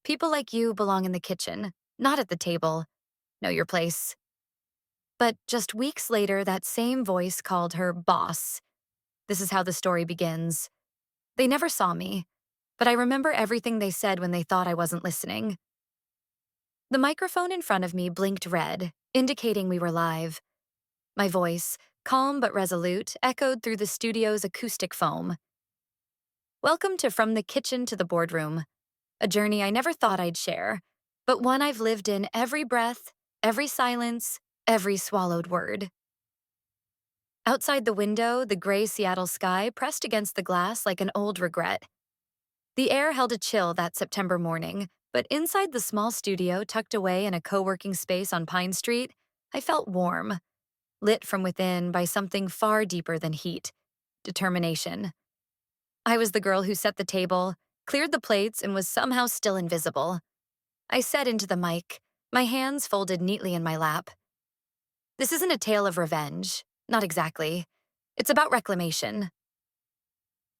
People like you belong in the kitchen, not at the table. Know your place. But just weeks later, that same voice called her boss. This is how the story begins. They never saw me, but I remember everything they said when they thought I wasn't listening. The microphone in front of me blinked red, indicating we were live. My voice, calm but resolute, echoed through the studio's acoustic foam. Welcome to From the Kitchen to the Boardroom, a journey I never thought I'd share, but one I've lived in every breath, every silence, every swallowed word. Outside the window, the gray Seattle sky pressed against the glass like an old regret. The air held a chill that September morning, but inside the small studio tucked away in a co-working space on Pine Street, I felt warm, lit from within by something far deeper than heat: determination. I was the girl who set the table, cleared the plates, and was somehow still invisible. I said into the mic, my hands folded neatly in my lap. This isn't a tale of revenge. Not exactly. It's about reclamation.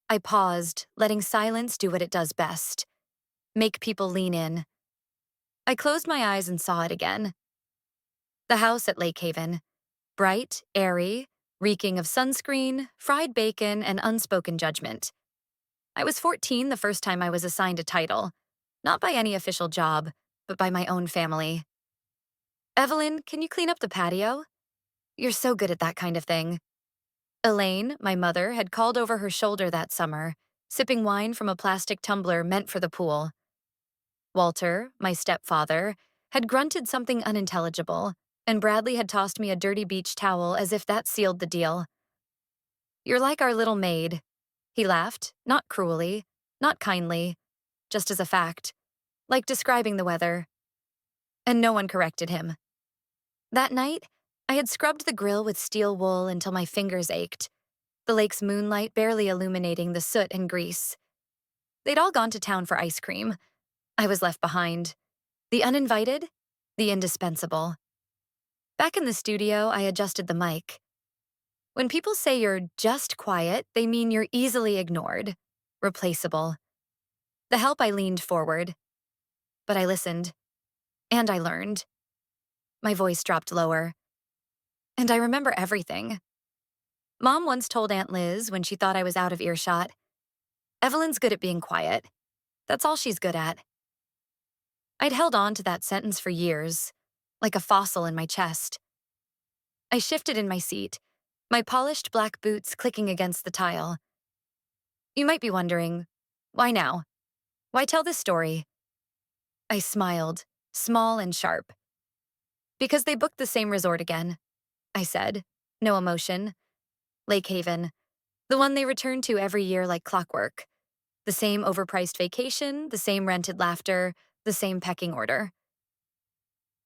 I paused, letting silence do what it does best: make people lean in. I closed my eyes and saw it again. The house at Lake Haven. Bright, airy, reeking of sunscreen, fried bacon, and unspoken judgment. I was 14 the first time I was assigned a title, not by any official job, but by my own family. Evelyn, can you clean up the patio? You're so good at that kind of thing. Elaine, my mother, had called over her shoulder that summer, sipping wine from a plastic tumbler meant for the pool. Walter, my stepfather, had grunted something unintelligible, and Bradley had tossed me a dirty beach towel as if that sealed the deal. You're like our little maid. He laughed, not cruelly, not kindly, just as a fact, like describing the weather. And no one corrected him. That night, I had scrubbed the grill with steel wool until my fingers ached, the lake's moonlight barely illuminating the soot and grease. They'd all gone to town for ice cream. I was left behind. The uninvited, the indispensable. Back in the studio, I adjusted the mic. When people say you're just quiet, they mean you're easily ignored, replaceable. The help, I leaned forward. But I listened. And I learned. My voice dropped lower. And I remember everything. Mom once told Aunt Liz when she thought I was out of earshot, Evelyn's good at being quiet. That's all she's good at. I'd held on to that sentence for years, like a fossil in my chest. I shifted in my seat, my polished black boots clicking against the tile. You might be wondering, why now? Why tell this story? I smiled, small and sharp. Because they booked the same resort again, I said, no emotion. Lake Haven, the one they return to every year like clockwork. The same overpriced vacation, the same rented laughter, the same pecking order.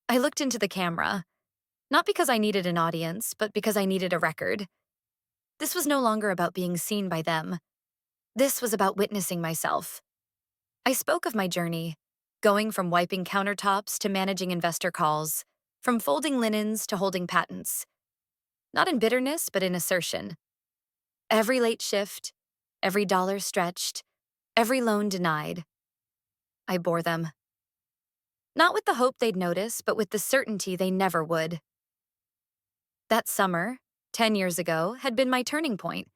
I looked into the camera, not because I needed an audience, but because I needed a record. This was no longer about being seen by them. This was about witnessing myself. I spoke of my journey, going from wiping countertops to managing investor calls, from folding linens to holding patents. Not in bitterness, but in assertion. Every late shift, every dollar stretched, every loan denied. I bore them. Not with the hope they'd notice, but with the certainty they never would. That summer, 10 years ago, had been my turning point.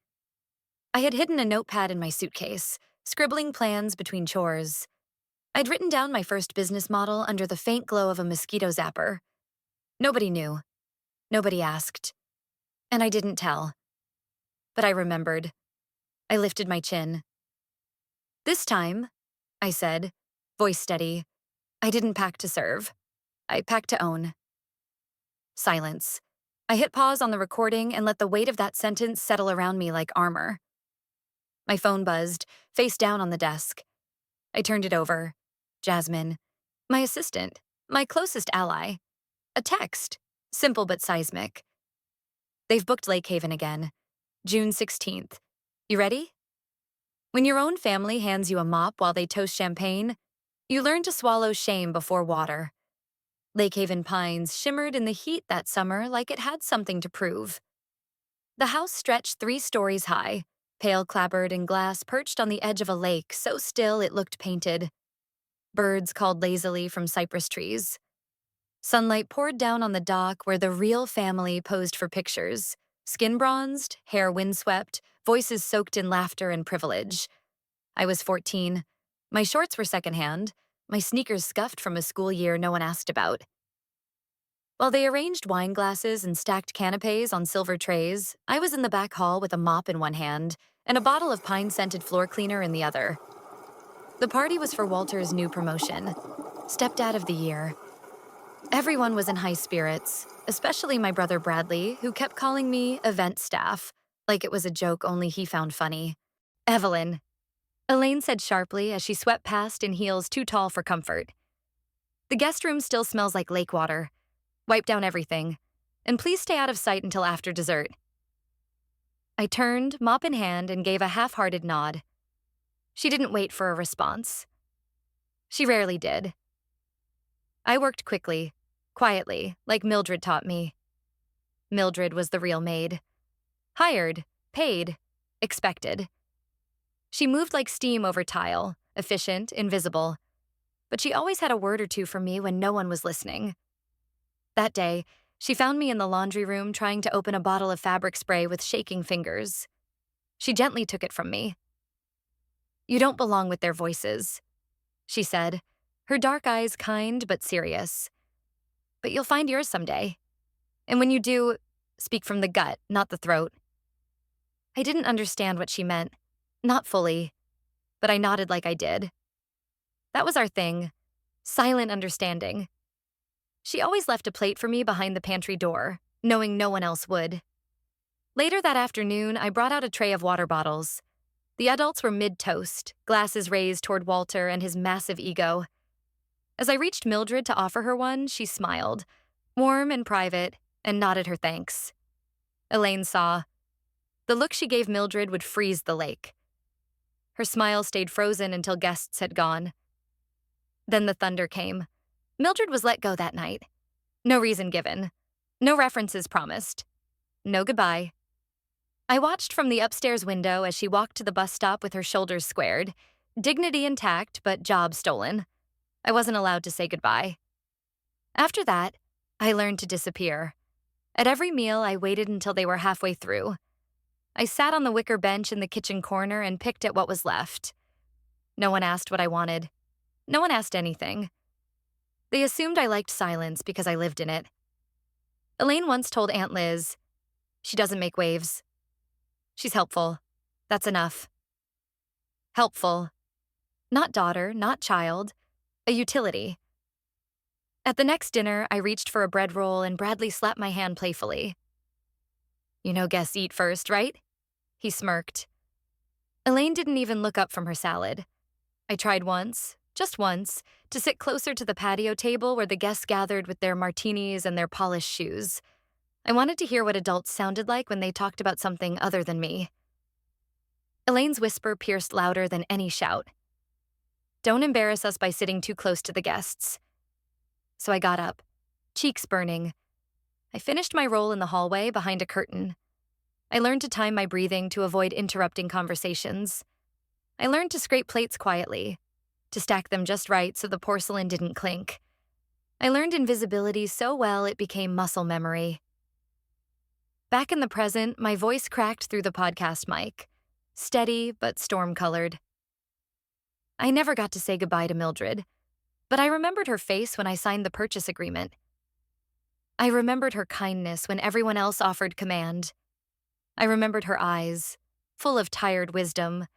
I had hidden a notepad in my suitcase, scribbling plans between chores. I'd written down my first business model under the faint glow of a mosquito zapper. Nobody knew. Nobody asked. And I didn't tell. But I remembered. I lifted my chin. This time, I said, voice steady, I didn't pack to serve. I packed to own. Silence. I hit pause on the recording and let the weight of that sentence settle around me like armor. My phone buzzed, face down on the desk. I turned it over. Jasmine. My assistant. My closest ally. A text. Simple but seismic. They've booked Lake Haven again. June 16th. You ready? When your own family hands you a mop while they toast champagne, you learn to swallow shame before water. Lake Haven Pines shimmered in the heat that summer like it had something to prove. The house stretched 3 stories high, pale clapboard and glass perched on the edge of a lake so still it looked painted. Birds called lazily from cypress trees. Sunlight poured down on the dock where the real family posed for pictures. Skin bronzed, hair windswept, voices soaked in laughter and privilege. I was 14. My shorts were secondhand, my sneakers scuffed from a school year no one asked about. While they arranged wine glasses and stacked canapes on silver trays, I was in the back hall with a mop in one hand and a bottle of pine-scented floor cleaner in the other. The party was for Walter's new promotion, stepdad of the year. Everyone was in high spirits, especially my brother Bradley, who kept calling me event staff, like it was a joke only he found funny. Evelyn, Elaine said sharply as she swept past in heels too tall for comfort. The guest room still smells like lake water. Wipe down everything. And please stay out of sight until after dessert. I turned, mop in hand, and gave a half-hearted nod. She didn't wait for a response. She rarely did. I worked quickly, quietly, like Mildred taught me. Mildred was the real maid. Hired, paid, expected. She moved like steam over tile, efficient, invisible. But she always had a word or two for me when no one was listening. That day, she found me in the laundry room trying to open a bottle of fabric spray with shaking fingers. She gently took it from me. "You don't belong with their voices," she said, her dark eyes kind but serious. "But you'll find yours someday. And when you do, speak from the gut, not the throat." I didn't understand what she meant. Not fully. But I nodded like I did. That was our thing. Silent understanding. She always left a plate for me behind the pantry door, knowing no one else would. Later that afternoon, I brought out a tray of water bottles. The adults were mid-toast, glasses raised toward Walter and his massive ego. As I reached Mildred to offer her one, she smiled, warm and private, and nodded her thanks. Elaine saw. The look she gave Mildred would freeze the lake. Her smile stayed frozen until guests had gone. Then the thunder came. Mildred was let go that night. No reason given. No references promised. No goodbye. I watched from the upstairs window as she walked to the bus stop with her shoulders squared, dignity intact but job stolen. I wasn't allowed to say goodbye. After that, I learned to disappear. At every meal, I waited until they were halfway through. I sat on the wicker bench in the kitchen corner and picked at what was left. No one asked what I wanted. No one asked anything. They assumed I liked silence because I lived in it. Elaine once told Aunt Liz, "She doesn't make waves. She's helpful. That's enough." Helpful. Not daughter, not child. A utility. At the next dinner, I reached for a bread roll and Bradley slapped my hand playfully. "You know guests eat first, right?" He smirked. Elaine didn't even look up from her salad. I tried once, just once, to sit closer to the patio table where the guests gathered with their martinis and their polished shoes. I wanted to hear what adults sounded like when they talked about something other than me. Elaine's whisper pierced louder than any shout. "Don't embarrass us by sitting too close to the guests." So I got up, cheeks burning. I finished my roll in the hallway behind a curtain. I learned to time my breathing to avoid interrupting conversations. I learned to scrape plates quietly, to stack them just right so the porcelain didn't clink. I learned invisibility so well it became muscle memory. Back in the present, my voice cracked through the podcast mic, steady but storm-colored. I never got to say goodbye to Mildred, but I remembered her face when I signed the purchase agreement. I remembered her kindness when everyone else offered command. I remembered her eyes, full of tired wisdom,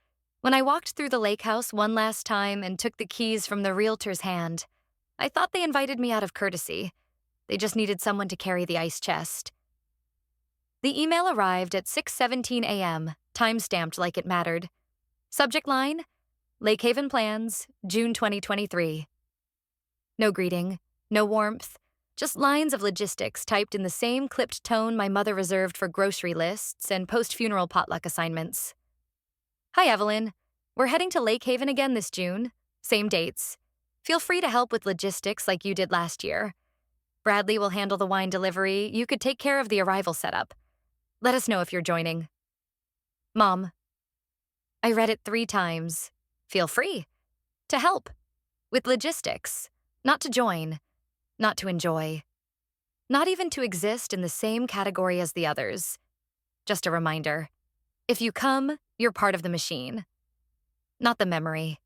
when I walked through the lake house one last time and took the keys from the realtor's hand. I thought they invited me out of courtesy. They just needed someone to carry the ice chest. The email arrived at 6:17 a.m., time-stamped like it mattered. Subject line, Lake Haven Plans, June 2023. No greeting, no warmth, just lines of logistics typed in the same clipped tone my mother reserved for grocery lists and post-funeral potluck assignments. "Hi, Evelyn. We're heading to Lake Haven again this June. Same dates. Feel free to help with logistics like you did last year. Bradley will handle the wine delivery. You could take care of the arrival setup. Let us know if you're joining. Mom." I read it 3 times. Feel free to help with logistics, not to join, not to enjoy, not even to exist in the same category as the others. Just a reminder. If you come, you're part of the machine, not the memory.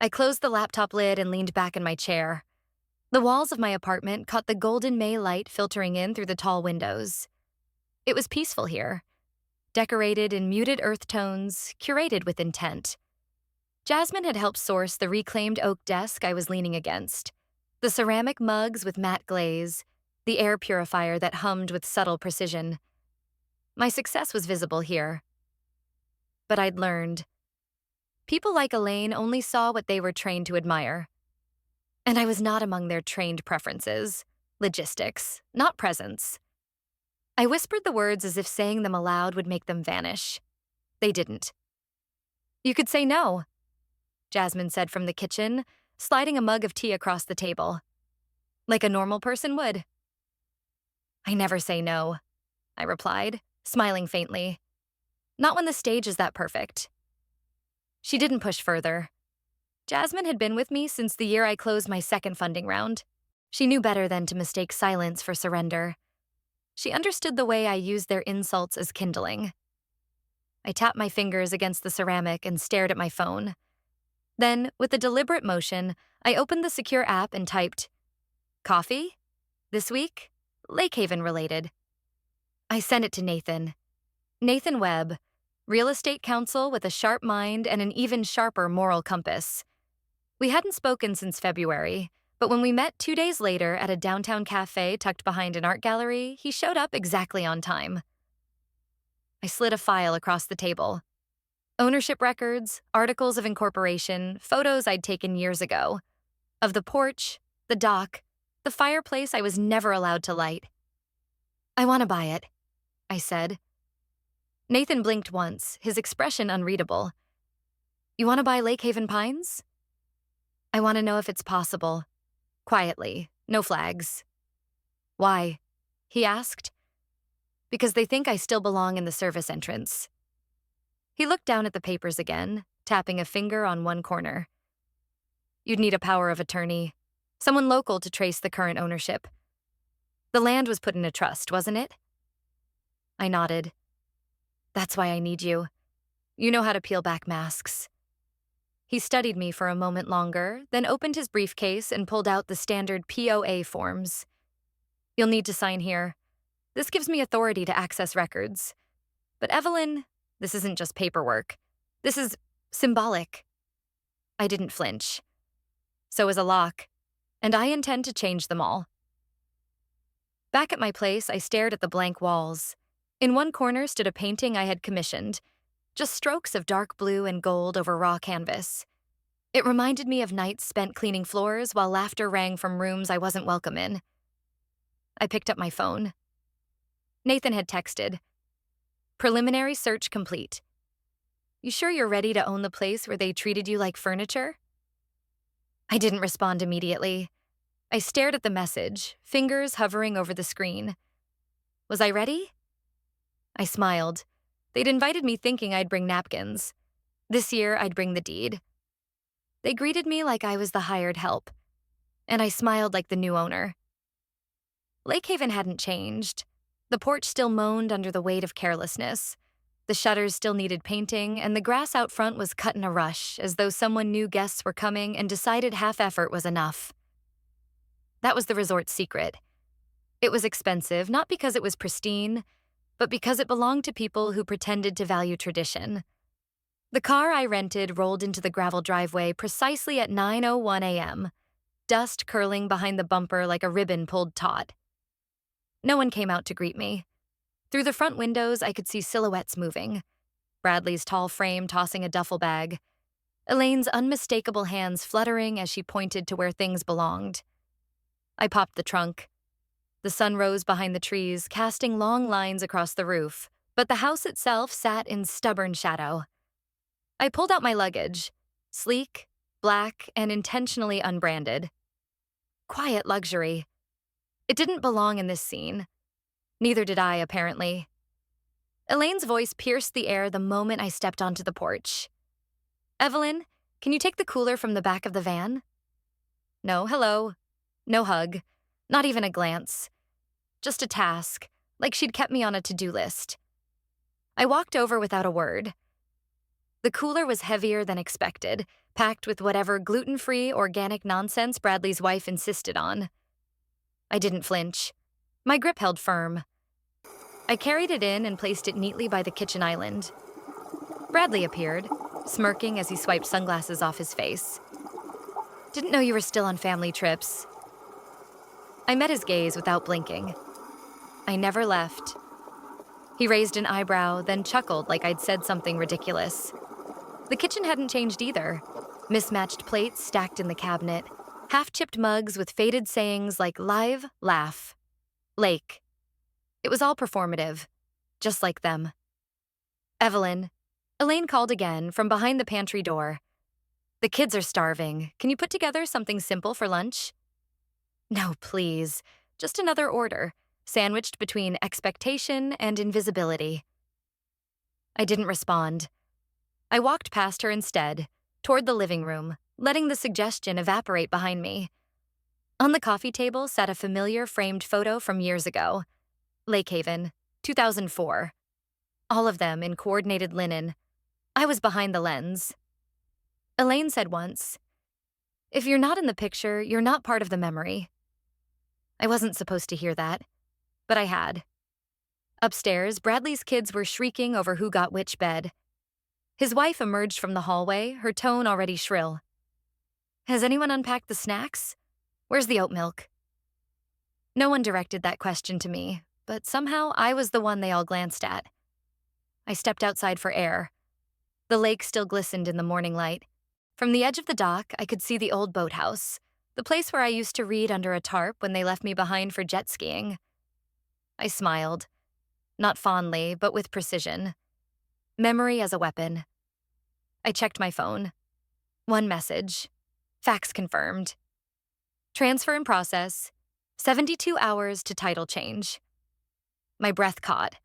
I closed the laptop lid and leaned back in my chair. The walls of my apartment caught the golden May light filtering in through the tall windows. It was peaceful here, decorated in muted earth tones, curated with intent. Jasmine had helped source the reclaimed oak desk I was leaning against, the ceramic mugs with matte glaze, the air purifier that hummed with subtle precision. My success was visible here. But I'd learned. People like Elaine only saw what they were trained to admire. And I was not among their trained preferences, logistics, not presence. I whispered the words as if saying them aloud would make them vanish. They didn't. "You could say no," Jasmine said from the kitchen, sliding a mug of tea across the table. "Like a normal person would." "I never say no," I replied, smiling faintly. "Not when the stage is that perfect." She didn't push further. Jasmine had been with me since the year I closed my second funding round. She knew better than to mistake silence for surrender. She understood the way I used their insults as kindling. I tapped my fingers against the ceramic and stared at my phone. Then, with a deliberate motion, I opened the secure app and typed, "Coffee? This week? Lake Haven related." I sent it to Nathan. Nathan Webb, real estate counsel with a sharp mind and an even sharper moral compass. We hadn't spoken since February, but when we met 2 days later at a downtown cafe tucked behind an art gallery, he showed up exactly on time. I slid a file across the table. Ownership records, articles of incorporation, photos I'd taken years ago. Of the porch, the dock, the fireplace I was never allowed to light. "I want to buy it," I said. Nathan blinked once, his expression unreadable. "You want to buy Lake Haven Pines?" "I want to know if it's possible." Quietly, no flags. "Why?" he asked. "Because they think I still belong in the service entrance." He looked down at the papers again, tapping a finger on one corner. "You'd need a power of attorney, someone local to trace the current ownership. The land was put in a trust, wasn't it?" I nodded. "That's why I need you. You know how to peel back masks." He studied me for a moment longer, then opened his briefcase and pulled out the standard POA forms. "You'll need to sign here. This gives me authority to access records. But Evelyn, this isn't just paperwork. This is symbolic." I didn't flinch. "So is a lock, and I intend to change them all." Back at my place, I stared at the blank walls. In one corner stood a painting I had commissioned, just strokes of dark blue and gold over raw canvas. It reminded me of nights spent cleaning floors while laughter rang from rooms I wasn't welcome in. I picked up my phone. Nathan had texted, "Preliminary search complete. You sure you're ready to own the place where they treated you like furniture?" I didn't respond immediately. I stared at the message, fingers hovering over the screen. Was I ready? I smiled. They'd invited me thinking I'd bring napkins. This year, I'd bring the deed. They greeted me like I was the hired help, and I smiled like the new owner. Lake Haven hadn't changed. The porch still moaned under the weight of carelessness. The shutters still needed painting, and the grass out front was cut in a rush, as though someone knew guests were coming and decided half effort was enough. That was the resort's secret. It was expensive, not because it was pristine, but because it belonged to people who pretended to value tradition. The car I rented rolled into the gravel driveway precisely at 9:01 a.m., dust curling behind the bumper like a ribbon pulled taut. No one came out to greet me. Through the front windows, I could see silhouettes moving. Bradley's tall frame tossing a duffel bag. Elaine's unmistakable hands fluttering as she pointed to where things belonged. I popped the trunk. The sun rose behind the trees, casting long lines across the roof, but the house itself sat in stubborn shadow. I pulled out my luggage, sleek, black, and intentionally unbranded. Quiet luxury. It didn't belong in this scene. Neither did I, apparently. Elaine's voice pierced the air the moment I stepped onto the porch. "Evelyn, can you take the cooler from the back of the van?" No hello, no hug, not even a glance. Just a task, like she'd kept me on a to-do list. I walked over without a word. The cooler was heavier than expected, packed with whatever gluten-free, organic nonsense Bradley's wife insisted on. I didn't flinch. My grip held firm. I carried it in and placed it neatly by the kitchen island. Bradley appeared, smirking as he swiped sunglasses off his face. Didn't know you were still on family trips. I met his gaze without blinking. I never left. He raised an eyebrow, then chuckled like I'd said something ridiculous. The kitchen hadn't changed either. Mismatched plates stacked in the cabinet, half-chipped mugs with faded sayings like live, laugh, lake. It was all performative, just like them. Evelyn. Elaine called again from behind the pantry door. The kids are starving. Can you put together something simple for lunch? No, please. Just another order, sandwiched between expectation and invisibility. I didn't respond. I walked past her instead, toward the living room, letting the suggestion evaporate behind me. On the coffee table sat a familiar framed photo from years ago. Lake Haven, 2004. All of them in coordinated linen. I was behind the lens. Elaine said once, "If you're not in the picture, you're not part of the memory." I wasn't supposed to hear that, but I had. Upstairs, Bradley's kids were shrieking over who got which bed. His wife emerged from the hallway, her tone already shrill. Has anyone unpacked the snacks? Where's the oat milk? No one directed that question to me, but somehow I was the one they all glanced at. I stepped outside for air. The lake still glistened in the morning light. From the edge of the dock, I could see the old boathouse, the place where I used to read under a tarp when they left me behind for jet skiing. I smiled, not fondly, but with precision. Memory as a weapon. I checked my phone. One message. Fax confirmed. Transfer in process. 72 hours to title change. My breath caught.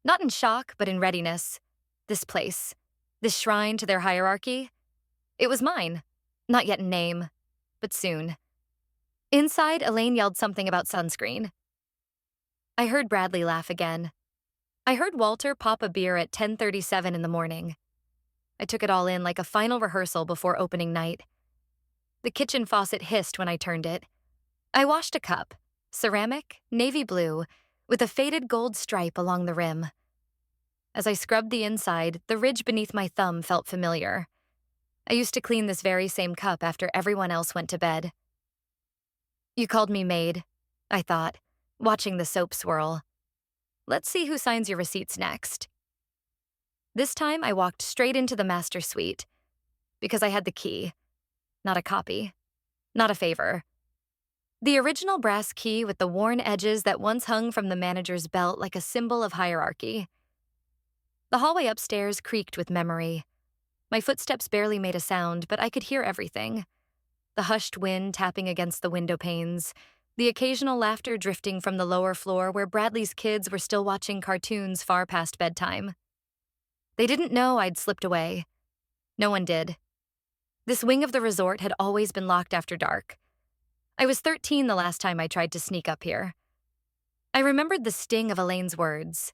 Not in shock, but in readiness. This place. This shrine to their hierarchy. It was mine. Not yet in name, but soon. Inside, Elaine yelled something about sunscreen. I heard Bradley laugh again. I heard Walter pop a beer at 10:37 in the morning. I took it all in like a final rehearsal before opening night. The kitchen faucet hissed when I turned it. I washed a cup, ceramic, navy blue, with a faded gold stripe along the rim. As I scrubbed the inside, the ridge beneath my thumb felt familiar. I used to clean this very same cup after everyone else went to bed. You called me Maid, I thought, watching the soap swirl. Let's see who signs your receipts next. This time I walked straight into the master suite, because I had the key. Not a copy. Not a favor. The original brass key with the worn edges that once hung from the manager's belt like a symbol of hierarchy. The hallway upstairs creaked with memory. My footsteps barely made a sound, but I could hear everything. The hushed wind tapping against the window panes, the occasional laughter drifting from the lower floor where Bradley's kids were still watching cartoons far past bedtime. They didn't know I'd slipped away. No one did. This wing of the resort had always been locked after dark. I was 13 the last time I tried to sneak up here. I remembered the sting of Elaine's words.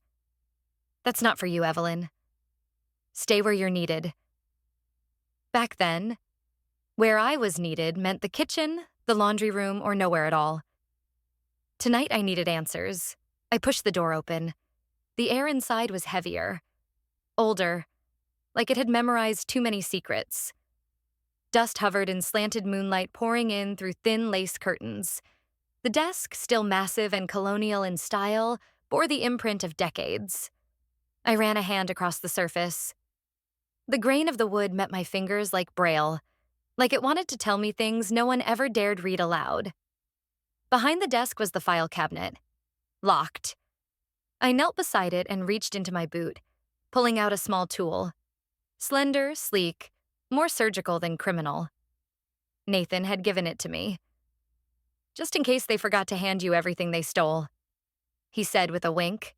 That's not for you, Evelyn. Stay where you're needed. Back then, where I was needed meant the kitchen, the laundry room, or nowhere at all. Tonight I needed answers. I pushed the door open. The air inside was heavier. Older, like it had memorized too many secrets. Dust hovered in slanted moonlight pouring in through thin lace curtains. The desk, still massive and colonial in style, bore the imprint of decades. I ran a hand across the surface. The grain of the wood met my fingers like braille, like it wanted to tell me things no one ever dared read aloud. Behind the desk was the file cabinet. Locked. I knelt beside it and reached into my boot, pulling out a small tool. Slender, sleek, more surgical than criminal. Nathan had given it to me. Just in case they forgot to hand you everything they stole, he said with a wink.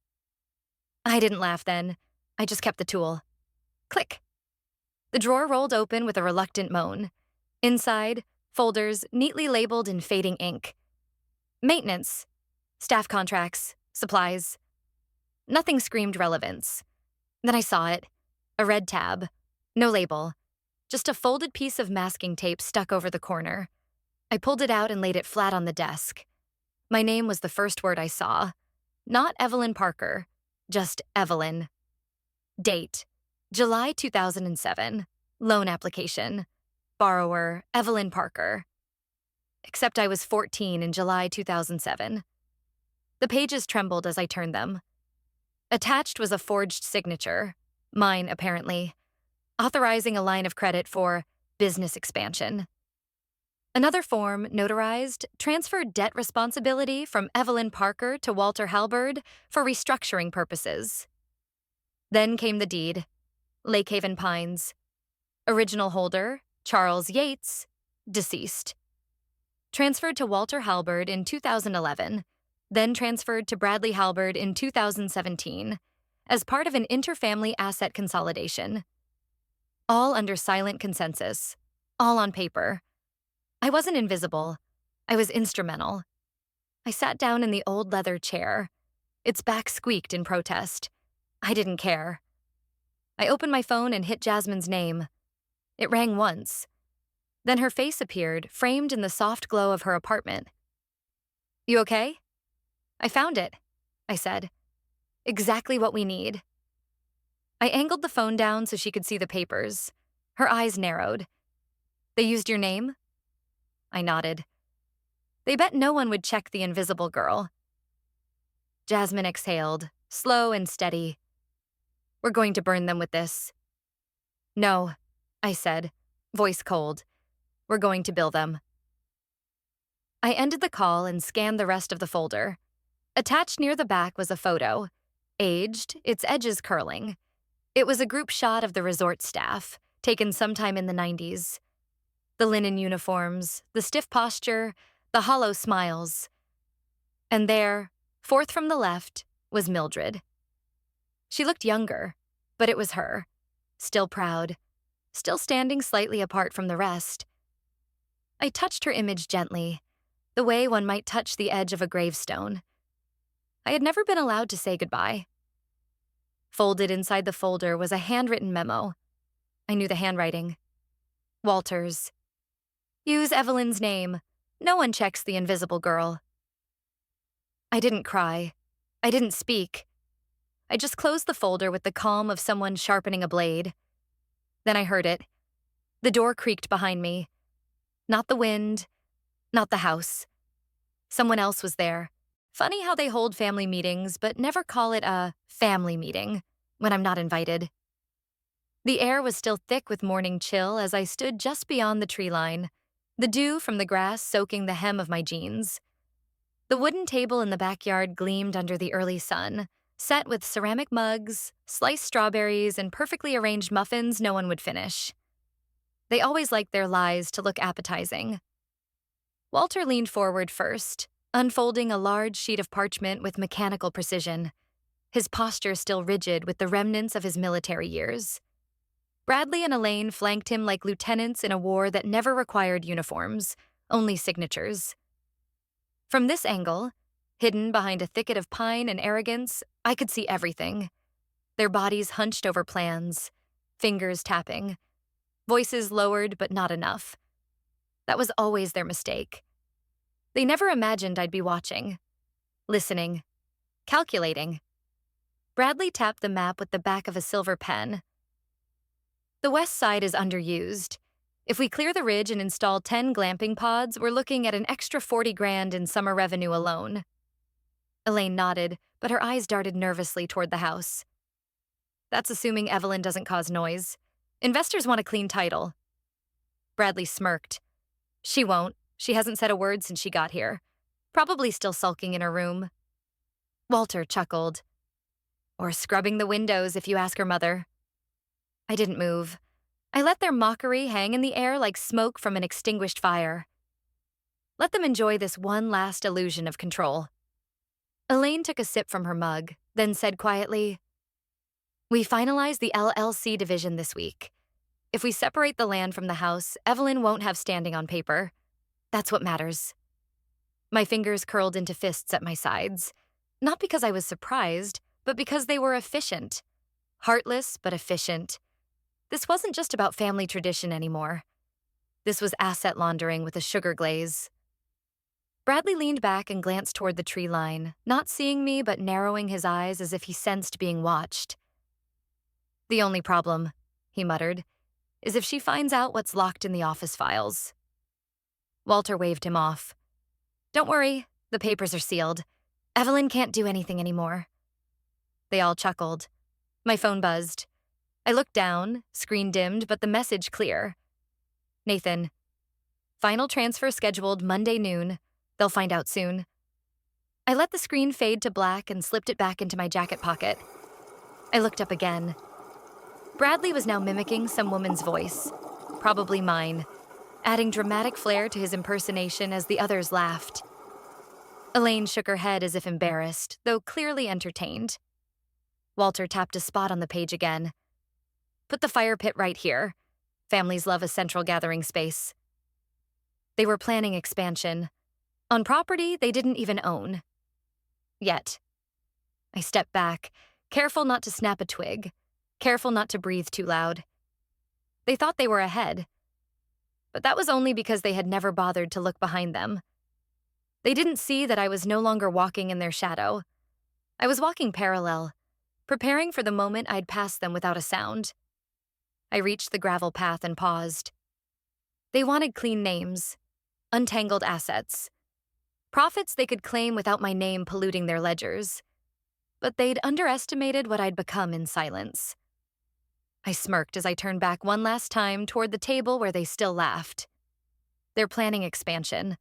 I didn't laugh then. I just kept the tool. Click. The drawer rolled open with a reluctant moan. Inside, Folders neatly labeled in fading ink. Maintenance, staff contracts, supplies. Nothing screamed relevance. Then I saw it. A red tab. No label. Just a folded piece of masking tape stuck over the corner. I pulled it out and laid it flat on the desk. My name was the first word I saw. Not Evelyn Parker, just Evelyn. Date: July 2007. Loan application. Borrower: Evelyn Parker. Except I was 14 in July 2007. The pages trembled as I turned them. Attached was a forged signature, mine apparently, authorizing a line of credit for business expansion. Another form, notarized, transferred debt responsibility from Evelyn Parker to Walter Halberd for restructuring purposes. Then came the deed, Lake Haven Pines. Original holder, Charles Yates, deceased. Transferred to Walter Halberd in 2011, then transferred to Bradley Halberd in 2017 as part of an interfamily asset consolidation. All under silent consensus, all on paper. I wasn't invisible. I was instrumental. I sat down in the old leather chair. Its back squeaked in protest. I didn't care. I opened my phone and hit Jasmine's name. It rang once. Then her face appeared, framed in the soft glow of her apartment. "You okay?" "I found it," I said. "Exactly what we need." I angled the phone down so she could see the papers. Her eyes narrowed. "They used your name?" I nodded. They bet no one would check the invisible girl. Jasmine exhaled, slow and steady. "We're going to burn them with this." "No," I said, voice cold. "We're going to bill them." I ended the call and scanned the rest of the folder. Attached near the back was a photo. Aged, its edges curling. It was a group shot of the resort staff, taken sometime in the 90s. The linen uniforms, the stiff posture, the hollow smiles. And there, fourth from the left, was Mildred. She looked younger, but it was her. Still proud. Still standing slightly apart from the rest. I touched her image gently, the way one might touch the edge of a gravestone. I had never been allowed to say goodbye. Folded inside the folder was a handwritten memo. I knew the handwriting. Walter's. "Use Evelyn's name. No one checks the invisible girl." I didn't cry. I didn't speak. I just closed the folder with the calm of someone sharpening a blade. Then I heard it. The door creaked behind me. Not the wind, not the house. Someone else was there. Funny how they hold family meetings, but never call it a family meeting when I'm not invited. The air was still thick with morning chill as I stood just beyond the tree line, the dew from the grass soaking the hem of my jeans. The wooden table in the backyard gleamed under the early sun, set with ceramic mugs, sliced strawberries, and perfectly arranged muffins no one would finish. They always liked their lies to look appetizing. Walter leaned forward first, unfolding a large sheet of parchment with mechanical precision, his posture still rigid with the remnants of his military years. Bradley and Elaine flanked him like lieutenants in a war that never required uniforms, only signatures. From this angle, hidden behind a thicket of pine and arrogance, I could see everything. Their bodies hunched over plans, fingers tapping, voices lowered but not enough. That was always their mistake. They never imagined I'd be watching, listening, calculating. Bradley tapped the map with the back of a silver pen. "The west side is underused. If we clear the ridge and install 10 glamping pods, we're looking at an extra 40 grand in summer revenue alone." Elaine nodded, but her eyes darted nervously toward the house. "That's assuming Evelyn doesn't cause noise. Investors want a clean title." Bradley smirked. "She won't. She hasn't said a word since she got here. Probably still sulking in her room." Walter chuckled. "Or scrubbing the windows if you ask her mother." I didn't move. I let their mockery hang in the air like smoke from an extinguished fire. Let them enjoy this one last illusion of control. Elaine took a sip from her mug, then said quietly, "We finalized the LLC division this week. If we separate the land from the house, Evelyn won't have standing on paper. That's what matters. My fingers curled into fists at my sides. Not because I was surprised, but because they were efficient. Heartless, but efficient. This wasn't just about family tradition anymore. This was asset laundering with a sugar glaze. Bradley leaned back and glanced toward the tree line, not seeing me but narrowing his eyes as if he sensed being watched. "The only problem," he muttered, "is if she finds out what's locked in the office files." Walter waved him off. "Don't worry, the papers are sealed. Evelyn can't do anything anymore." They all chuckled. My phone buzzed. I looked down, screen dimmed, but the message clear. "Nathan, final transfer scheduled Monday noon. They'll find out soon." I let the screen fade to black and slipped it back into my jacket pocket. I looked up again. Bradley was now mimicking some woman's voice, probably mine, adding dramatic flair to his impersonation as the others laughed. Elaine shook her head as if embarrassed, though clearly entertained. Walter tapped a spot on the page again. "Put the fire pit right here. Families love a central gathering space." They were planning expansion. On property they didn't even own. Yet. I stepped back, careful not to snap a twig, careful not to breathe too loud. They thought they were ahead. But that was only because they had never bothered to look behind them. They didn't see that I was no longer walking in their shadow. I was walking parallel, preparing for the moment I'd pass them without a sound. I reached the gravel path and paused. They wanted clean names, untangled assets, profits they could claim without my name polluting their ledgers. But they'd underestimated what I'd become in silence. I smirked as I turned back one last time toward the table where they still laughed. They're planning expansion,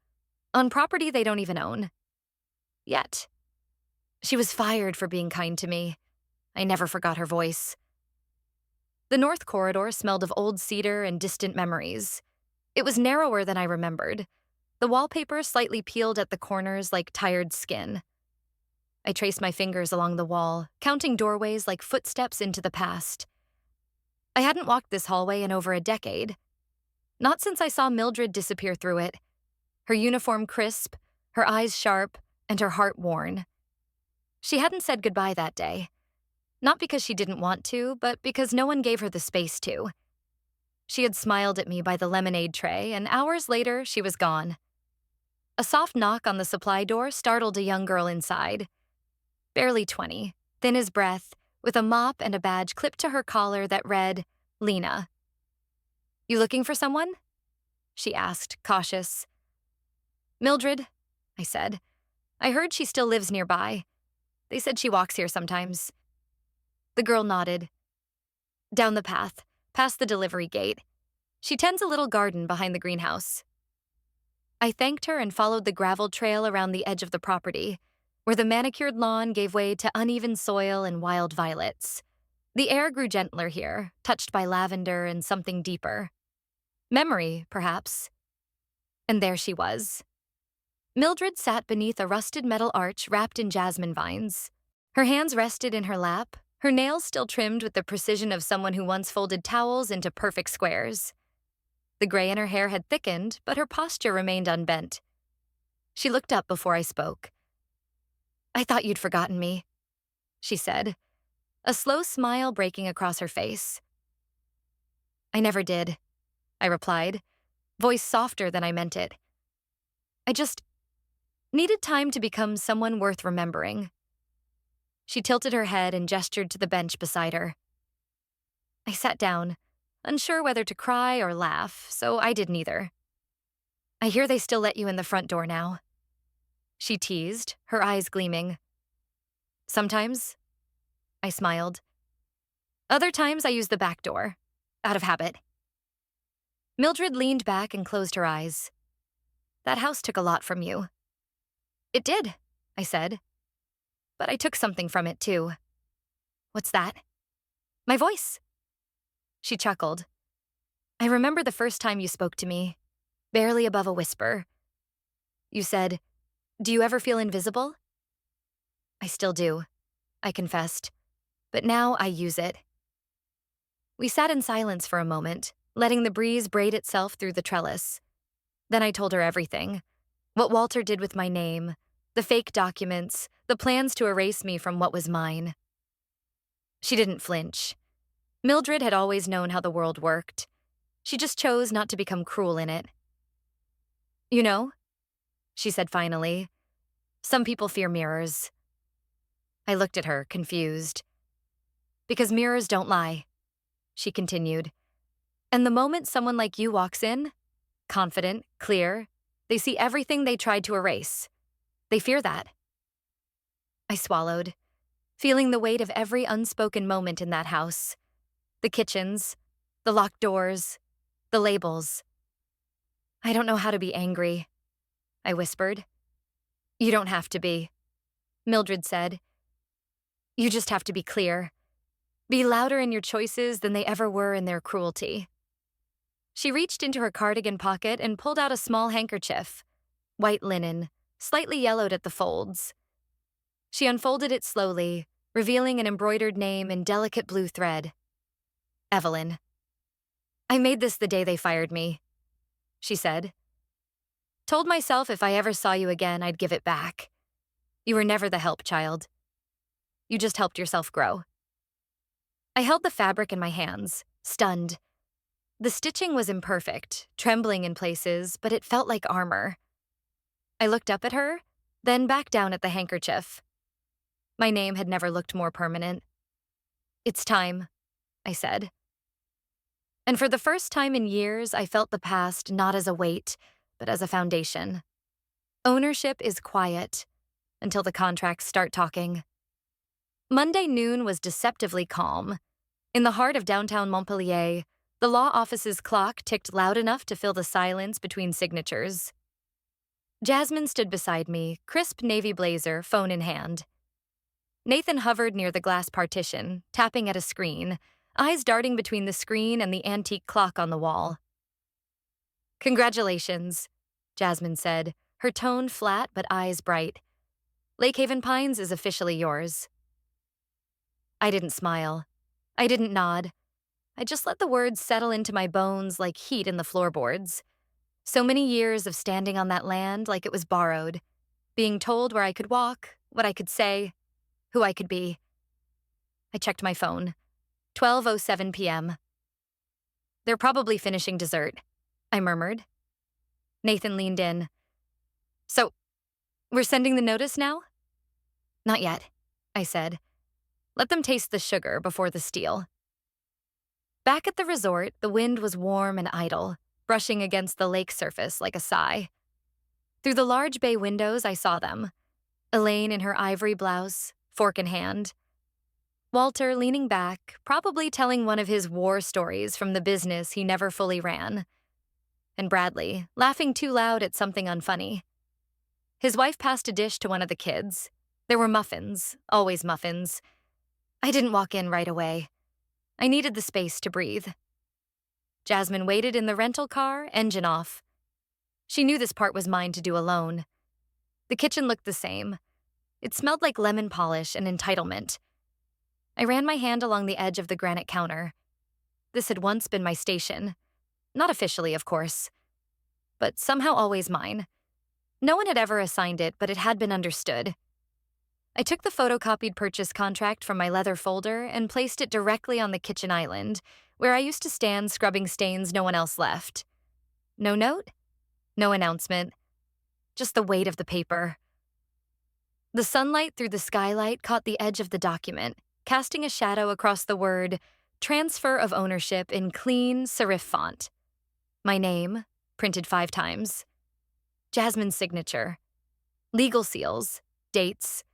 on property they don't even own. Yet. She was fired for being kind to me. I never forgot her voice. The north corridor smelled of old cedar and distant memories. It was narrower than I remembered, the wallpaper slightly peeled at the corners like tired skin. I traced my fingers along the wall, counting doorways like footsteps into the past. I hadn't walked this hallway in over a decade. Not since I saw Mildred disappear through it. Her uniform crisp, her eyes sharp, and her heart worn. She hadn't said goodbye that day. Not because she didn't want to, but because no one gave her the space to. She had smiled at me by the lemonade tray, and hours later, she was gone. A soft knock on the supply door startled a young girl inside. Barely 20, thin as breath, with a mop and a badge clipped to her collar that read, "Lena." "You looking for someone?" she asked, cautious. "Mildred," I said. "I heard she still lives nearby. They said she walks here sometimes." The girl nodded. "Down the path, past the delivery gate. She tends a little garden behind the greenhouse." I thanked her and followed the gravel trail around the edge of the property, where the manicured lawn gave way to uneven soil and wild violets. The air grew gentler here, touched by lavender and something deeper. Memory, perhaps. And there she was. Mildred sat beneath a rusted metal arch wrapped in jasmine vines. Her hands rested in her lap, her nails still trimmed with the precision of someone who once folded towels into perfect squares. The gray in her hair had thickened, but her posture remained unbent. She looked up before I spoke. "I thought you'd forgotten me," she said, a slow smile breaking across her face. "I never did," I replied, voice softer than I meant it. "I just needed time to become someone worth remembering." She tilted her head and gestured to the bench beside her. I sat down, unsure whether to cry or laugh, so I did neither. "I hear they still let you in the front door now," she teased, her eyes gleaming. "Sometimes," I smiled. "Other times I use the back door, out of habit." Mildred leaned back and closed her eyes. "That house took a lot from you." "It did," I said. "But I took something from it, too." "What's that?" "My voice." She chuckled. "I remember the first time you spoke to me, barely above a whisper. You said, 'Do you ever feel invisible?' I still do," I confessed. "But now I use it." We sat in silence for a moment, letting the breeze braid itself through the trellis. Then I told her everything. What Walter did with my name, the fake documents, the plans to erase me from what was mine. She didn't flinch. Mildred had always known how the world worked. She just chose not to become cruel in it. You know, she said finally, some people fear mirrors. I looked at her, confused. Because mirrors don't lie, she continued. And the moment someone like you walks in, confident, clear, they see everything they tried to erase. They fear that. I swallowed, feeling the weight of every unspoken moment in that house. The kitchens, the locked doors, the labels. I don't know how to be angry, I whispered. You don't have to be, Mildred said. You just have to be clear. Be louder in your choices than they ever were in their cruelty. She reached into her cardigan pocket and pulled out a small handkerchief, white linen, slightly yellowed at the folds. She unfolded it slowly, revealing an embroidered name in delicate blue thread. Evelyn. I made this the day they fired me, she said. Told myself if I ever saw you again, I'd give it back. You were never the help child. You just helped yourself grow. I held the fabric in my hands, stunned. The stitching was imperfect, trembling in places, but it felt like armor. I looked up at her, then back down at the handkerchief. My name had never looked more permanent. It's time, I said. And for the first time in years, I felt the past not as a weight, but as a foundation. Ownership is quiet until the contracts start talking. Monday noon was deceptively calm. In the heart of downtown Montpellier, the law office's clock ticked loud enough to fill the silence between signatures. Jasmine stood beside me, crisp navy blazer, phone in hand. Nathan hovered near the glass partition, tapping at a screen, eyes darting between the screen and the antique clock on the wall. Congratulations, Jasmine said, her tone flat but eyes bright. Lake Haven Pines is officially yours. I didn't smile. I didn't nod. I just let the words settle into my bones like heat in the floorboards. So many years of standing on that land like it was borrowed, being told where I could walk, what I could say, who I could be. I checked my phone. 12:07 p.m. They're probably finishing dessert, I murmured. Nathan leaned in. So, we're sending the notice now? Not yet, I said. Let them taste the sugar before the steel. Back at the resort, the wind was warm and idle, brushing against the lake surface like a sigh. Through the large bay windows, I saw them. Elaine in her ivory blouse, fork in hand. Walter leaning back, probably telling one of his war stories from the business he never fully ran. And Bradley, laughing too loud at something unfunny. His wife passed a dish to one of the kids. There were muffins, always muffins. I didn't walk in right away. I needed the space to breathe. Jasmine waited in the rental car, engine off. She knew this part was mine to do alone. The kitchen looked the same. It smelled like lemon polish and entitlement. I ran my hand along the edge of the granite counter. This had once been my station. Not officially, of course, but somehow always mine. No one had ever assigned it, but it had been understood. I took the photocopied purchase contract from my leather folder and placed it directly on the kitchen island, where I used to stand scrubbing stains no one else left. No note, no announcement, just the weight of the paper. The sunlight through the skylight caught the edge of the document, casting a shadow across the word, transfer of ownership in clean serif font. My name, printed 5 times. Jasmine's signature. Legal seals, dates,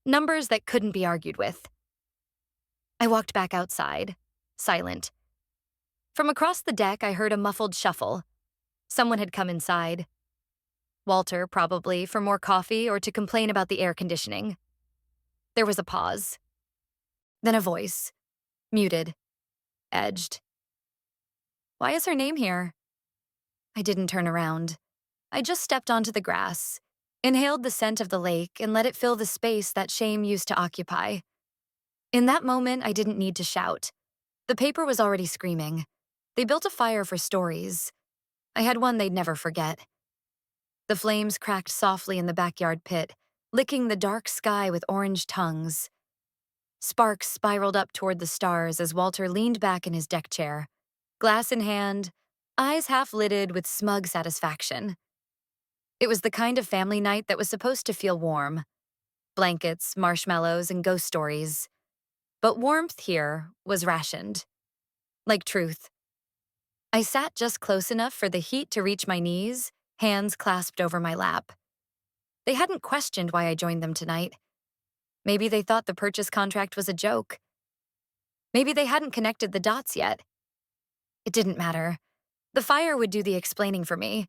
numbers that couldn't be argued with. I walked back outside, silent. From across the deck, I heard a muffled shuffle. Someone had come inside. Walter, probably, for more coffee or to complain about the air conditioning. There was a pause. Then a voice, muted, edged. Why is her name here? I didn't turn around. I just stepped onto the grass, inhaled the scent of the lake, and let it fill the space that shame used to occupy. In that moment, I didn't need to shout. The paper was already screaming. They built a fire for stories. I had one they'd never forget. The flames cracked softly in the backyard pit, licking the dark sky with orange tongues. Sparks spiraled up toward the stars as Walter leaned back in his deck chair, glass in hand, eyes half-lidded with smug satisfaction. It was the kind of family night that was supposed to feel warm. Blankets, marshmallows, and ghost stories. But warmth here was rationed. Like truth. I sat just close enough for the heat to reach my knees, hands clasped over my lap. They hadn't questioned why I joined them tonight. Maybe they thought the purchase contract was a joke. Maybe they hadn't connected the dots yet. It didn't matter. The fire would do the explaining for me.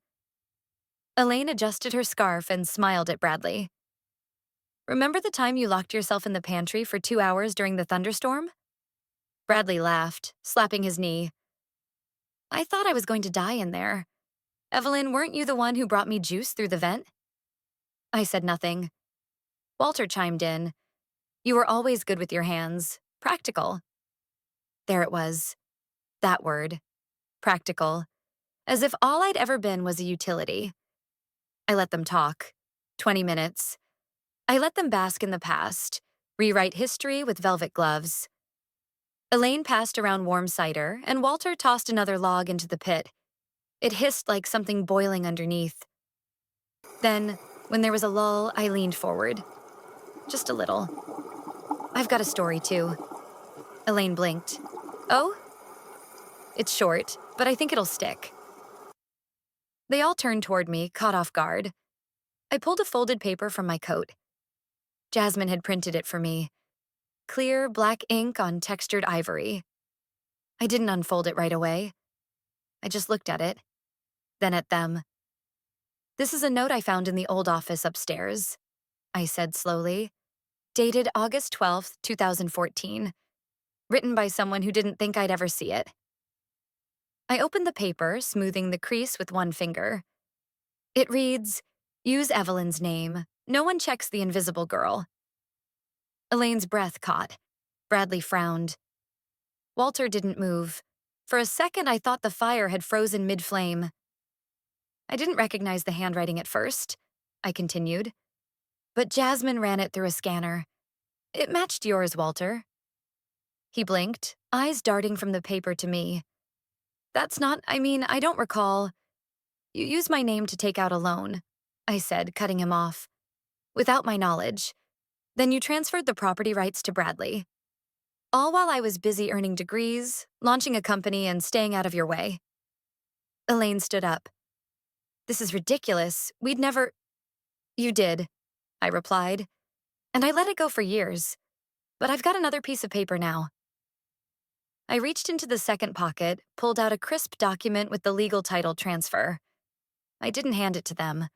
Elaine adjusted her scarf and smiled at Bradley. Remember the time you locked yourself in the pantry for 2 hours during the thunderstorm? Bradley laughed, slapping his knee. I thought I was going to die in there. Evelyn, weren't you the one who brought me juice through the vent? I said nothing. Walter chimed in. You were always good with your hands. Practical. There it was. That word. Practical. As if all I'd ever been was a utility. I let them talk. 20 minutes. I let them bask in the past, rewrite history with velvet gloves. Elaine passed around warm cider, and Walter tossed another log into the pit. It hissed like something boiling underneath. Then, when there was a lull, I leaned forward. Just a little. I've got a story, too. Elaine blinked. Oh? It's short, but I think it'll stick. They all turned toward me, caught off guard. I pulled a folded paper from my coat. Jasmine had printed it for me. Clear, black ink on textured ivory. I didn't unfold it right away. I just looked at it, then at them. This is a note I found in the old office upstairs, I said slowly. Dated August 12th, 2014. Written by someone who didn't think I'd ever see it. I opened the paper, smoothing the crease with one finger. It reads, use Evelyn's name. No one checks the invisible girl. Elaine's breath caught. Bradley frowned. Walter didn't move. For a second, I thought the fire had frozen mid-flame. I didn't recognize the handwriting at first, I continued. But Jasmine ran it through a scanner. It matched yours, Walter. He blinked, eyes darting from the paper to me. I don't recall. You used my name to take out a loan, I said, cutting him off. Without my knowledge. Then you transferred the property rights to Bradley. All while I was busy earning degrees, launching a company, and staying out of your way. Elaine stood up. This is ridiculous. We'd never... You did, I replied. And I let it go for years. But I've got another piece of paper now. I reached into the second pocket, pulled out a crisp document with the legal title transfer. I didn't hand it to them.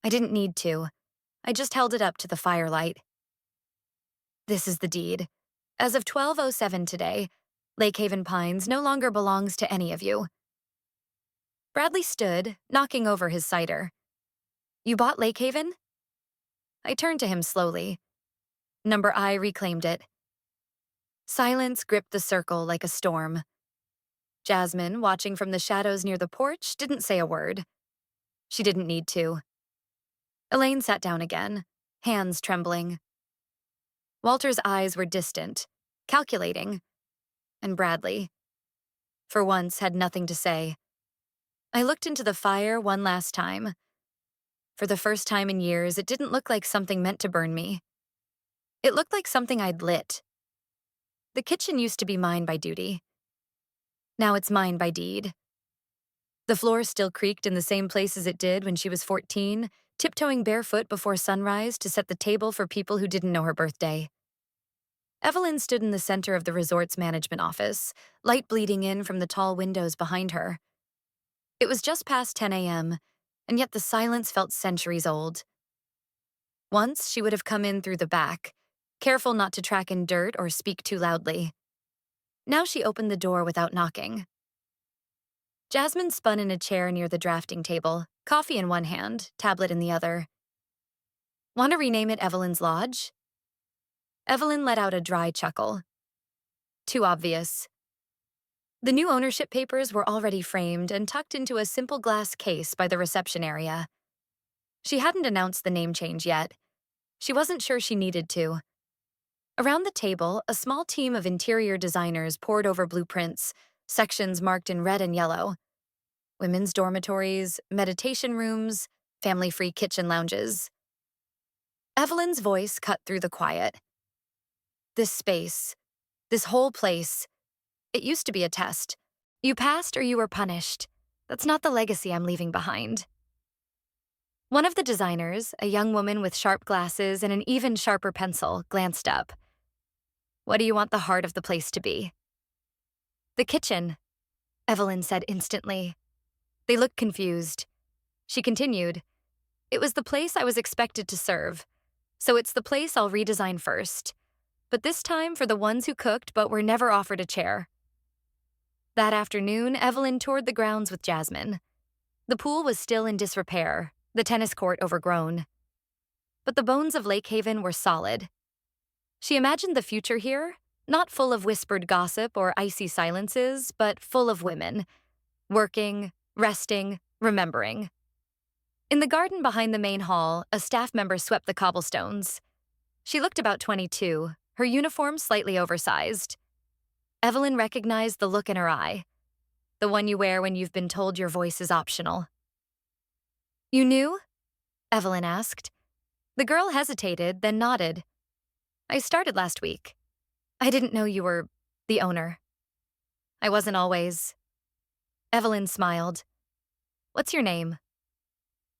I didn't need to. I just held it up to the firelight. This is the deed. As of 12:07 today, Lake Haven Pines no longer belongs to any of you. Bradley stood, knocking over his cider. You bought Lake Haven? I turned to him slowly. Number I reclaimed it. Silence gripped the circle like a storm. Jasmine, watching from the shadows near the porch, didn't say a word. She didn't need to. Elaine sat down again, hands trembling. Walter's eyes were distant, calculating. And Bradley, for once, had nothing to say. I looked into the fire one last time. For the first time in years, it didn't look like something meant to burn me. It looked like something I'd lit. The kitchen used to be mine by duty. Now it's mine by deed. The floor still creaked in the same places it did when she was 14, tiptoeing barefoot before sunrise to set the table for people who didn't know her birthday. Evelyn stood in the center of the resort's management office, light bleeding in from the tall windows behind her. It was just past 10 a.m., and yet the silence felt centuries old. Once, she would have come in through the back, careful not to track in dirt or speak too loudly. Now she opened the door without knocking. Jasmine spun in a chair near the drafting table, coffee in one hand, tablet in the other. Want to rename it Evelyn's Lodge? Evelyn let out a dry chuckle. Too obvious. The new ownership papers were already framed and tucked into a simple glass case by the reception area. She hadn't announced the name change yet. She wasn't sure she needed to. Around the table, a small team of interior designers pored over blueprints, sections marked in red and yellow. Women's dormitories, meditation rooms, family-free kitchen lounges. Evelyn's voice cut through the quiet. This space, this whole place, it used to be a test. You passed or you were punished. That's not the legacy I'm leaving behind. One of the designers, a young woman with sharp glasses and an even sharper pencil, glanced up. What do you want the heart of the place to be? The kitchen, Evelyn said instantly. They looked confused. She continued, it was the place I was expected to serve, so it's the place I'll redesign first. But this time for the ones who cooked but were never offered a chair. That afternoon, Evelyn toured the grounds with Jasmine. The pool was still in disrepair, the tennis court overgrown. But the bones of Lake Haven were solid. She imagined the future here, not full of whispered gossip or icy silences, but full of women, working, resting, remembering. In the garden behind the main hall, a staff member swept the cobblestones. She looked about 22, her uniform slightly oversized. Evelyn recognized the look in her eye, the one you wear when you've been told your voice is optional. You knew? Evelyn asked. The girl hesitated, then nodded. I started last week. I didn't know you were the owner. I wasn't always. Evelyn smiled. What's your name?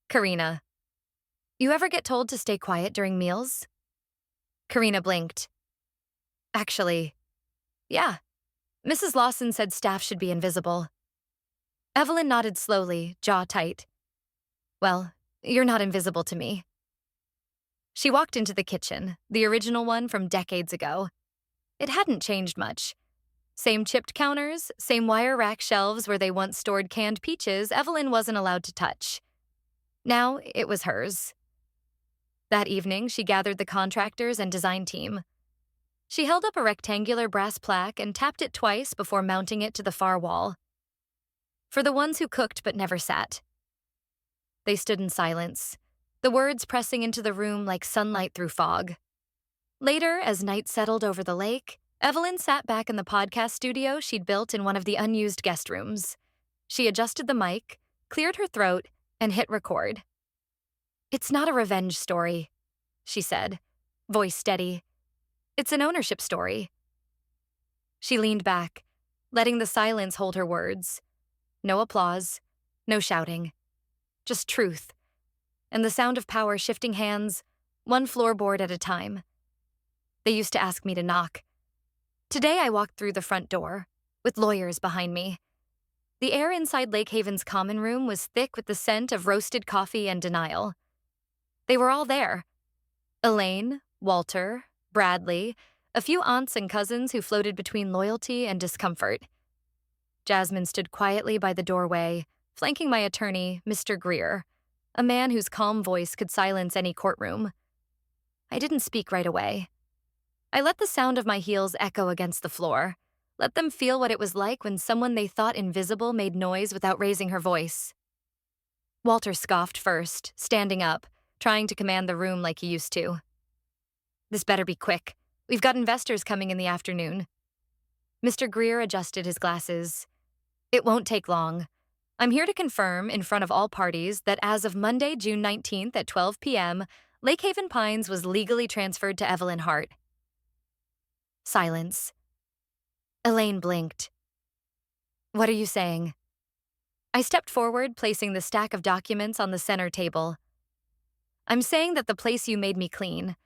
Karina. You ever get told to stay quiet during meals? Karina blinked. Actually, yeah. Mrs. Lawson said staff should be invisible. Evelyn nodded slowly, jaw tight. Well, you're not invisible to me. She walked into the kitchen, the original one from decades ago. It hadn't changed much. Same chipped counters, same wire rack shelves where they once stored canned peaches Evelyn wasn't allowed to touch. Now it was hers. That evening, she gathered the contractors and design team. She held up a rectangular brass plaque and tapped it twice before mounting it to the far wall. For the ones who cooked but never sat. They stood in silence, the words pressing into the room like sunlight through fog. Later, as night settled over the lake, Evelyn sat back in the podcast studio she'd built in one of the unused guest rooms. She adjusted the mic, cleared her throat, and hit record. It's not a revenge story, she said, voice steady. It's an ownership story. She leaned back, letting the silence hold her words. No applause, no shouting. Just truth. And the sound of power shifting hands, one floorboard at a time. They used to ask me to knock. Today I walked through the front door, with lawyers behind me. The air inside Lake Haven's common room was thick with the scent of roasted coffee and denial. They were all there. Elaine, Walter, Bradley, a few aunts and cousins who floated between loyalty and discomfort. Jasmine stood quietly by the doorway, flanking my attorney, Mr. Greer, a man whose calm voice could silence any courtroom. I didn't speak right away. I let the sound of my heels echo against the floor, let them feel what it was like when someone they thought invisible made noise without raising her voice. Walter scoffed first, standing up, trying to command the room like he used to. This better be quick. We've got investors coming in the afternoon. Mr. Greer adjusted his glasses. It won't take long. I'm here to confirm, in front of all parties, that as of Monday, June 19th at 12 p.m., Lake Haven Pines was legally transferred to Evelyn Hart. Silence. Elaine blinked. What are you saying? I stepped forward, placing the stack of documents on the center table. I'm saying that the place you made me clean,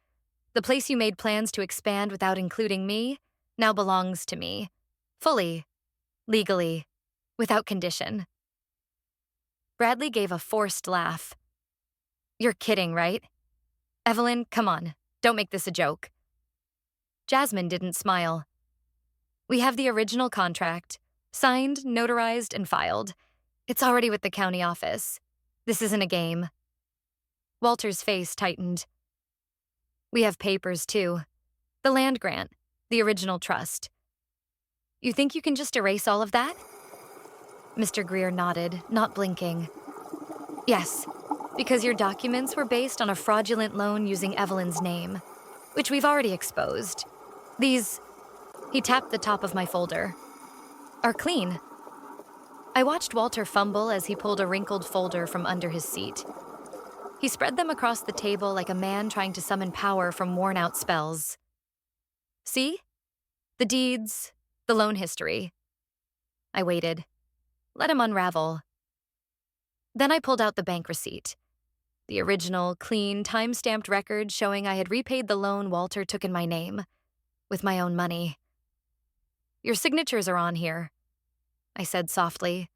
the place you made plans to expand without including me, now belongs to me. Fully. Legally. Without condition. Bradley gave a forced laugh. You're kidding, right? Evelyn, come on. Don't make this a joke. Jasmine didn't smile. We have the original contract. Signed, notarized, and filed. It's already with the county office. This isn't a game. Walter's face tightened. We have papers, too. The land grant, the original trust. You think you can just erase all of that? Mr. Greer nodded, not blinking. Yes, Because your documents were based on a fraudulent loan using Evelyn's name, which we've already exposed. These, he tapped the top of my folder, are clean. I watched Walter fumble as he pulled a wrinkled folder from under his seat. He spread them across the table like a man trying to summon power from worn-out spells. See? The deeds, the loan history. I waited. Let him unravel. Then I pulled out the bank receipt. The original, clean, time-stamped record showing I had repaid the loan Walter took in my name, with my own money. Your signatures are on here, I said softly.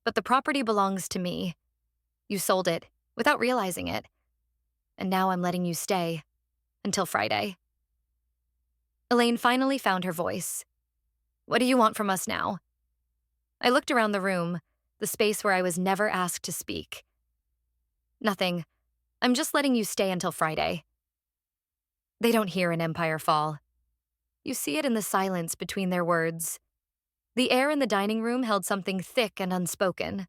But the property belongs to me. You sold it, without realizing it. And now I'm letting you stay, until Friday. Elaine finally found her voice. What do you want from us now? I looked around the room, the space where I was never asked to speak. Nothing. I'm just letting you stay until Friday. They don't hear an empire fall. You see it in the silence between their words. The air in the dining room held something thick and unspoken.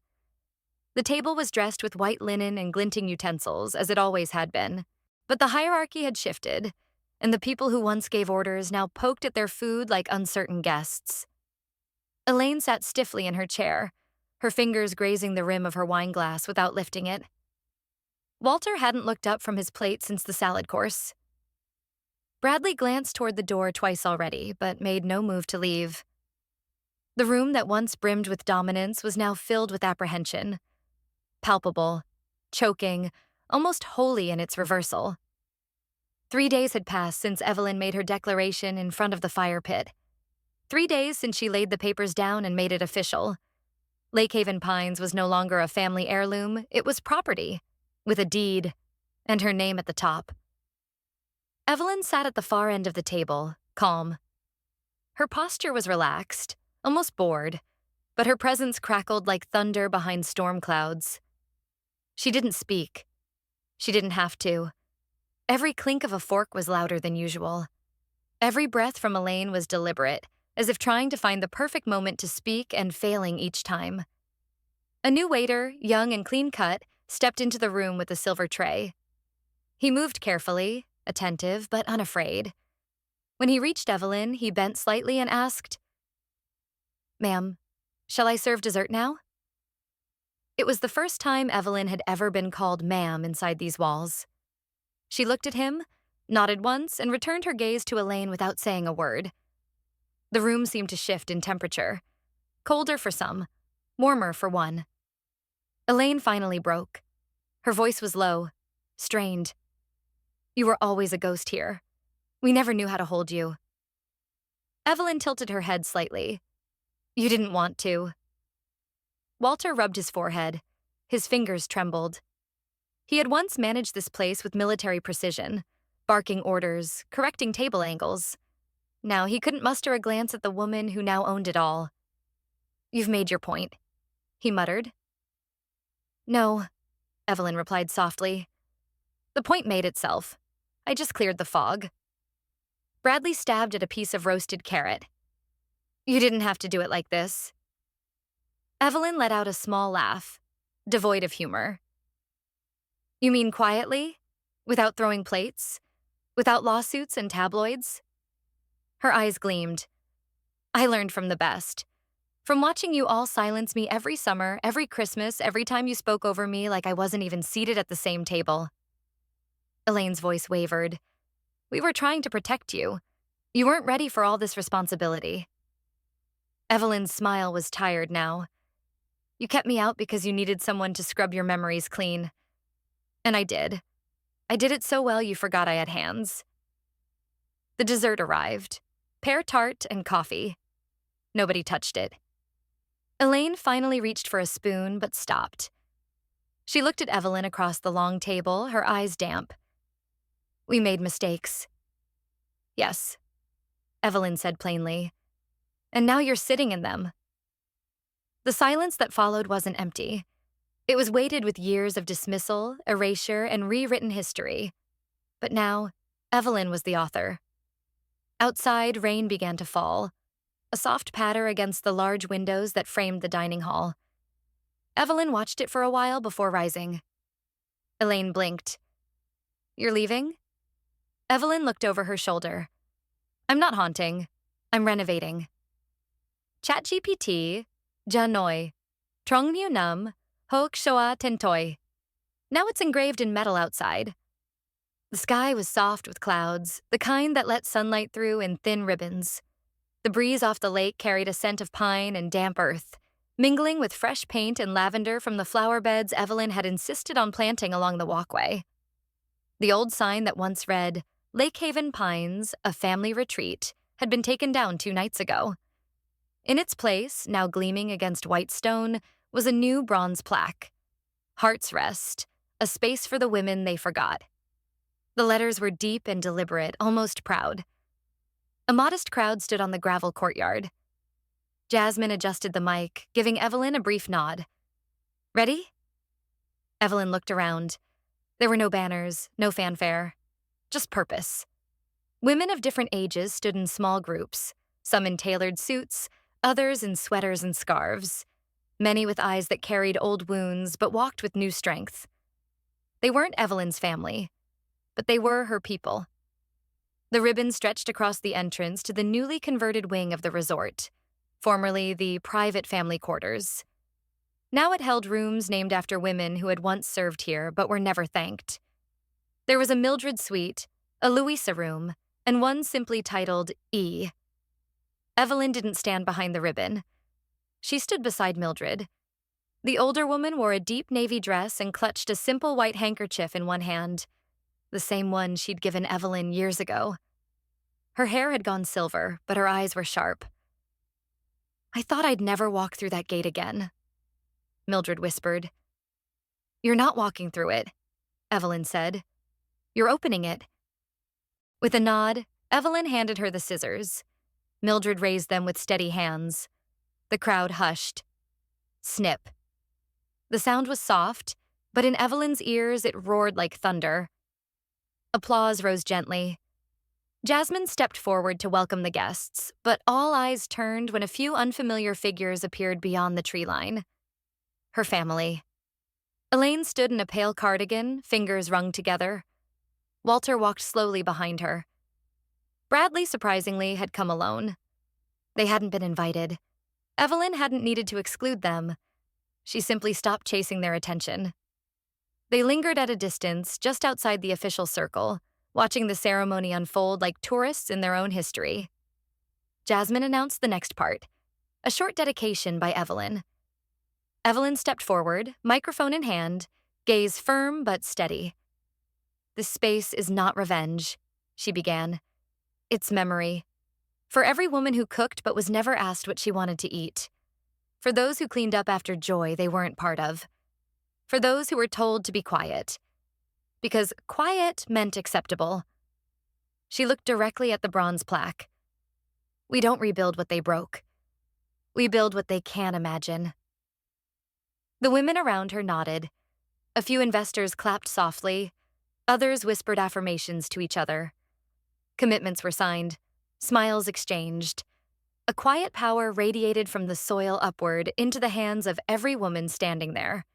The table was dressed with white linen and glinting utensils, as it always had been. But the hierarchy had shifted, and the people who once gave orders now poked at their food like uncertain guests. Elaine sat stiffly in her chair, her fingers grazing the rim of her wine glass without lifting it. Walter hadn't looked up from his plate since the salad course. Bradley glanced toward the door twice already, but made no move to leave. The room that once brimmed with dominance was now filled with apprehension. Palpable, choking, almost holy in its reversal. 3 days had passed since Evelyn made her declaration in front of the fire pit. 3 days since she laid the papers down and made it official. Lake Haven Pines was no longer a family heirloom, it was property, with a deed, and her name at the top. Evelyn sat at the far end of the table, calm. Her posture was relaxed, almost bored, but her presence crackled like thunder behind storm clouds. She didn't speak. She didn't have to. Every clink of a fork was louder than usual. Every breath from Elaine was deliberate, as if trying to find the perfect moment to speak and failing each time. A new waiter, young and clean-cut, stepped into the room with a silver tray. He moved carefully, attentive but unafraid. When he reached Evelyn, he bent slightly and asked, "Ma'am, shall I serve dessert now?" It was the first time Evelyn had ever been called ma'am inside these walls. She looked at him, nodded once, and returned her gaze to Elaine without saying a word. The room seemed to shift in temperature. Colder for some, warmer for one. Elaine finally broke. Her voice was low, strained. "You were always a ghost here. We never knew how to hold you." Evelyn tilted her head slightly. "You didn't want to." Walter rubbed his forehead. His fingers trembled. He had once managed this place with military precision, barking orders, correcting table angles. Now he couldn't muster a glance at the woman who now owned it all. "You've made your point," he muttered. "No," Evelyn replied softly. "The point made itself. I just cleared the fog." Bradley stabbed at a piece of roasted carrot. "You didn't have to do it like this." Evelyn let out a small laugh, devoid of humor. "You mean quietly? Without throwing plates? Without lawsuits and tabloids?" Her eyes gleamed. "I learned from the best. From watching you all silence me every summer, every Christmas, every time you spoke over me like I wasn't even seated at the same table." Elaine's voice wavered. "We were trying to protect you. You weren't ready for all this responsibility." Evelyn's smile was tired now. "You kept me out because you needed someone to scrub your memories clean. And I did. I did it so well you forgot I had hands." The dessert arrived. Pear tart and coffee. Nobody touched it. Elaine finally reached for a spoon, but stopped. She looked at Evelyn across the long table, her eyes damp. "We made mistakes." "Yes," Evelyn said plainly. "And now you're sitting in them." The silence that followed wasn't empty. It was weighted with years of dismissal, erasure, and rewritten history. But now, Evelyn was the author. Outside, rain began to fall, a soft patter against the large windows that framed the dining hall. Evelyn watched it for a while before rising. Elaine blinked. You're leaving? Evelyn looked over her shoulder. I'm not haunting. I'm renovating. ChatGPT, Janoi, Trong Nam, Hoek Shoa Tentoi. Now it's engraved in metal outside. The sky was soft with clouds, the kind that let sunlight through in thin ribbons. The breeze off the lake carried a scent of pine and damp earth, mingling with fresh paint and lavender from the flower beds Evelyn had insisted on planting along the walkway. The old sign that once read, Lake Haven Pines, a family retreat, had been taken down 2 nights ago. In its place, now gleaming against white stone, was a new bronze plaque. Heart's Rest, a space for the women they forgot. The letters were deep and deliberate, almost proud. A modest crowd stood on the gravel courtyard. Jasmine adjusted the mic, giving Evelyn a brief nod. Ready? Evelyn looked around. There were no banners, no fanfare, just purpose. Women of different ages stood in small groups, some in tailored suits, others in sweaters and scarves, many with eyes that carried old wounds but walked with new strength. They weren't Evelyn's family, but they were her people. The ribbon stretched across the entrance to the newly converted wing of the resort, formerly the private family quarters. Now it held rooms named after women who had once served here but were never thanked. There was a Mildred suite, a Louisa room, and one simply titled E. Evelyn didn't stand behind the ribbon. She stood beside Mildred. The older woman wore a deep navy dress and clutched a simple white handkerchief in one hand, the same one she'd given Evelyn years ago. Her hair had gone silver, but her eyes were sharp. I thought I'd never walk through that gate again, Mildred whispered. You're not walking through it, Evelyn said. You're opening it. With a nod, Evelyn handed her the scissors. Mildred raised them with steady hands. The crowd hushed. Snip. The sound was soft, but in Evelyn's ears it roared like thunder. Applause rose gently. Jasmine stepped forward to welcome the guests, but all eyes turned when a few unfamiliar figures appeared beyond the tree line. Her family. Elaine stood in a pale cardigan, fingers wrung together. Walter walked slowly behind her. Bradley, surprisingly, had come alone. They hadn't been invited. Evelyn hadn't needed to exclude them. She simply stopped chasing their attention. They lingered at a distance, just outside the official circle, watching the ceremony unfold like tourists in their own history. Jasmine announced the next part, a short dedication by Evelyn. Evelyn stepped forward, microphone in hand, gaze firm but steady. This space is not revenge, she began. It's memory. For every woman who cooked but was never asked what she wanted to eat. For those who cleaned up after joy they weren't part of. For those who were told to be quiet. Because quiet meant acceptable. She looked directly at the bronze plaque. We don't rebuild what they broke. We build what they can imagine. The women around her nodded. A few investors clapped softly. Others whispered affirmations to each other. Commitments were signed. Smiles exchanged. A quiet power radiated from the soil upward into the hands of every woman standing there.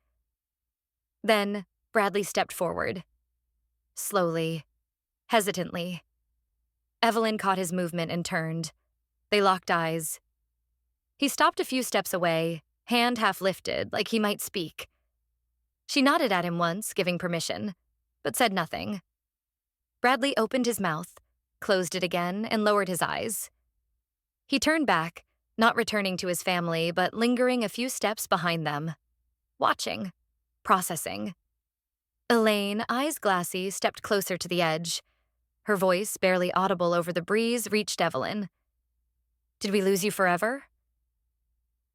Then, Bradley stepped forward. Slowly, hesitantly. Evelyn caught his movement and turned. They locked eyes. He stopped a few steps away, hand half lifted, like he might speak. She nodded at him once, giving permission, but said nothing. Bradley opened his mouth, closed it again, and lowered his eyes. He turned back, not returning to his family, but lingering a few steps behind them. Watching. Processing. Elaine, eyes glassy, stepped closer to the edge. Her voice, barely audible over the breeze, reached Evelyn. Did we lose you forever?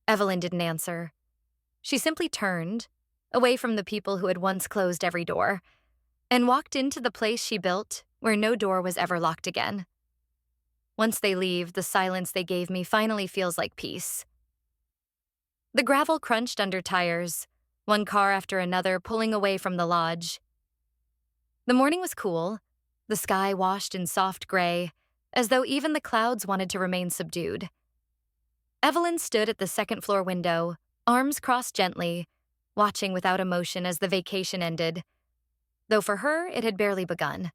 Evelyn didn't answer. She simply turned, away from the people who had once closed every door, and walked into the place she built where no door was ever locked again. Once they leave, the silence they gave me finally feels like peace. The gravel crunched under tires, one car after another pulling away from the lodge. The morning was cool, the sky washed in soft gray, as though even the clouds wanted to remain subdued. Evelyn stood at the second-floor window, arms crossed gently, watching without emotion as the vacation ended. though for her it had barely begun.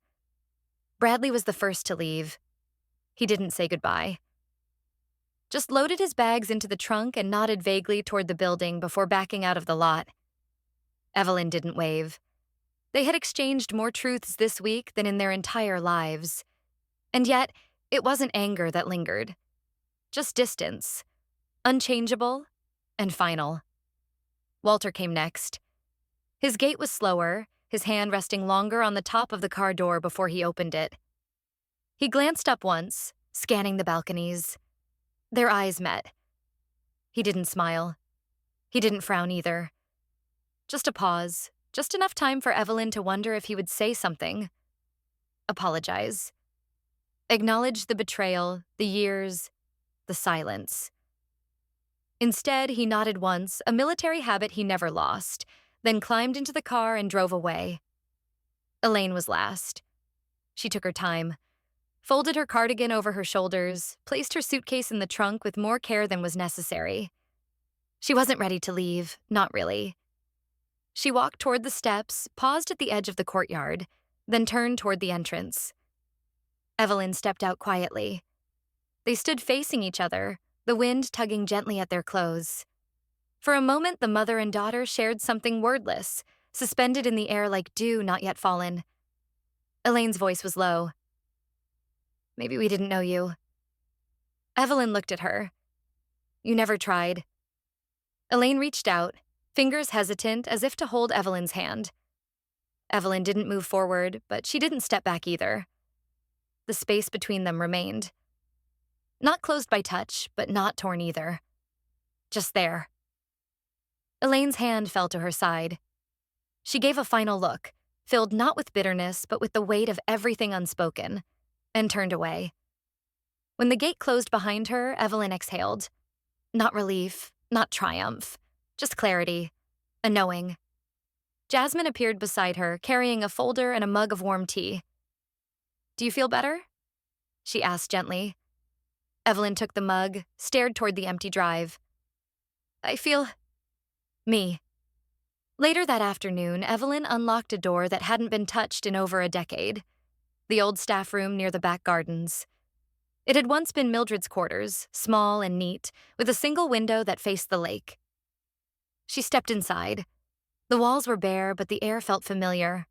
Bradley was the first to leave. He didn't say goodbye. Just loaded his bags into the trunk and nodded vaguely toward the building before backing out of the lot. Evelyn didn't wave. They had exchanged more truths this week than in their entire lives. And yet, it wasn't anger that lingered. Just distance. Unchangeable and final. Walter came next. His gait was slower, his hand resting longer on the top of the car door before he opened it. He glanced up once, scanning the balconies. Their eyes met. He didn't smile. He didn't frown either. Just a pause, just enough time for Evelyn to wonder if he would say something. Apologize. Acknowledge the betrayal, the years, the silence. Instead, he nodded once, a military habit he never lost, then climbed into the car and drove away. Elaine was last. She took her time, folded her cardigan over her shoulders, placed her suitcase in the trunk with more care than was necessary. She wasn't ready to leave, not really. She walked toward the steps, paused at the edge of the courtyard, then turned toward the entrance. Evelyn stepped out quietly. They stood facing each other, the wind tugging gently at their clothes. For a moment, the mother and daughter shared something wordless, suspended in the air like dew not yet fallen. Elaine's voice was low. Maybe we didn't know you. Evelyn looked at her. You never tried. Elaine reached out, fingers hesitant as if to hold Evelyn's hand. Evelyn didn't move forward, but she didn't step back either. The space between them remained. Not closed by touch, but not torn either. Just there. Elaine's hand fell to her side. She gave a final look, filled not with bitterness, but with the weight of everything unspoken, and turned away. When the gate closed behind her, Evelyn exhaled. Not relief, not triumph, just clarity, a knowing. Jasmine appeared beside her, carrying a folder and a mug of warm tea. Do you feel better? She asked gently. Evelyn took the mug, stared toward the empty drive. I feel... me. Later that afternoon, Evelyn unlocked a door that hadn't been touched in over a decade. The old staff room near the back gardens. It had once been Mildred's quarters, small and neat, with a single window that faced the lake. She stepped inside. The walls were bare, but the air felt familiar.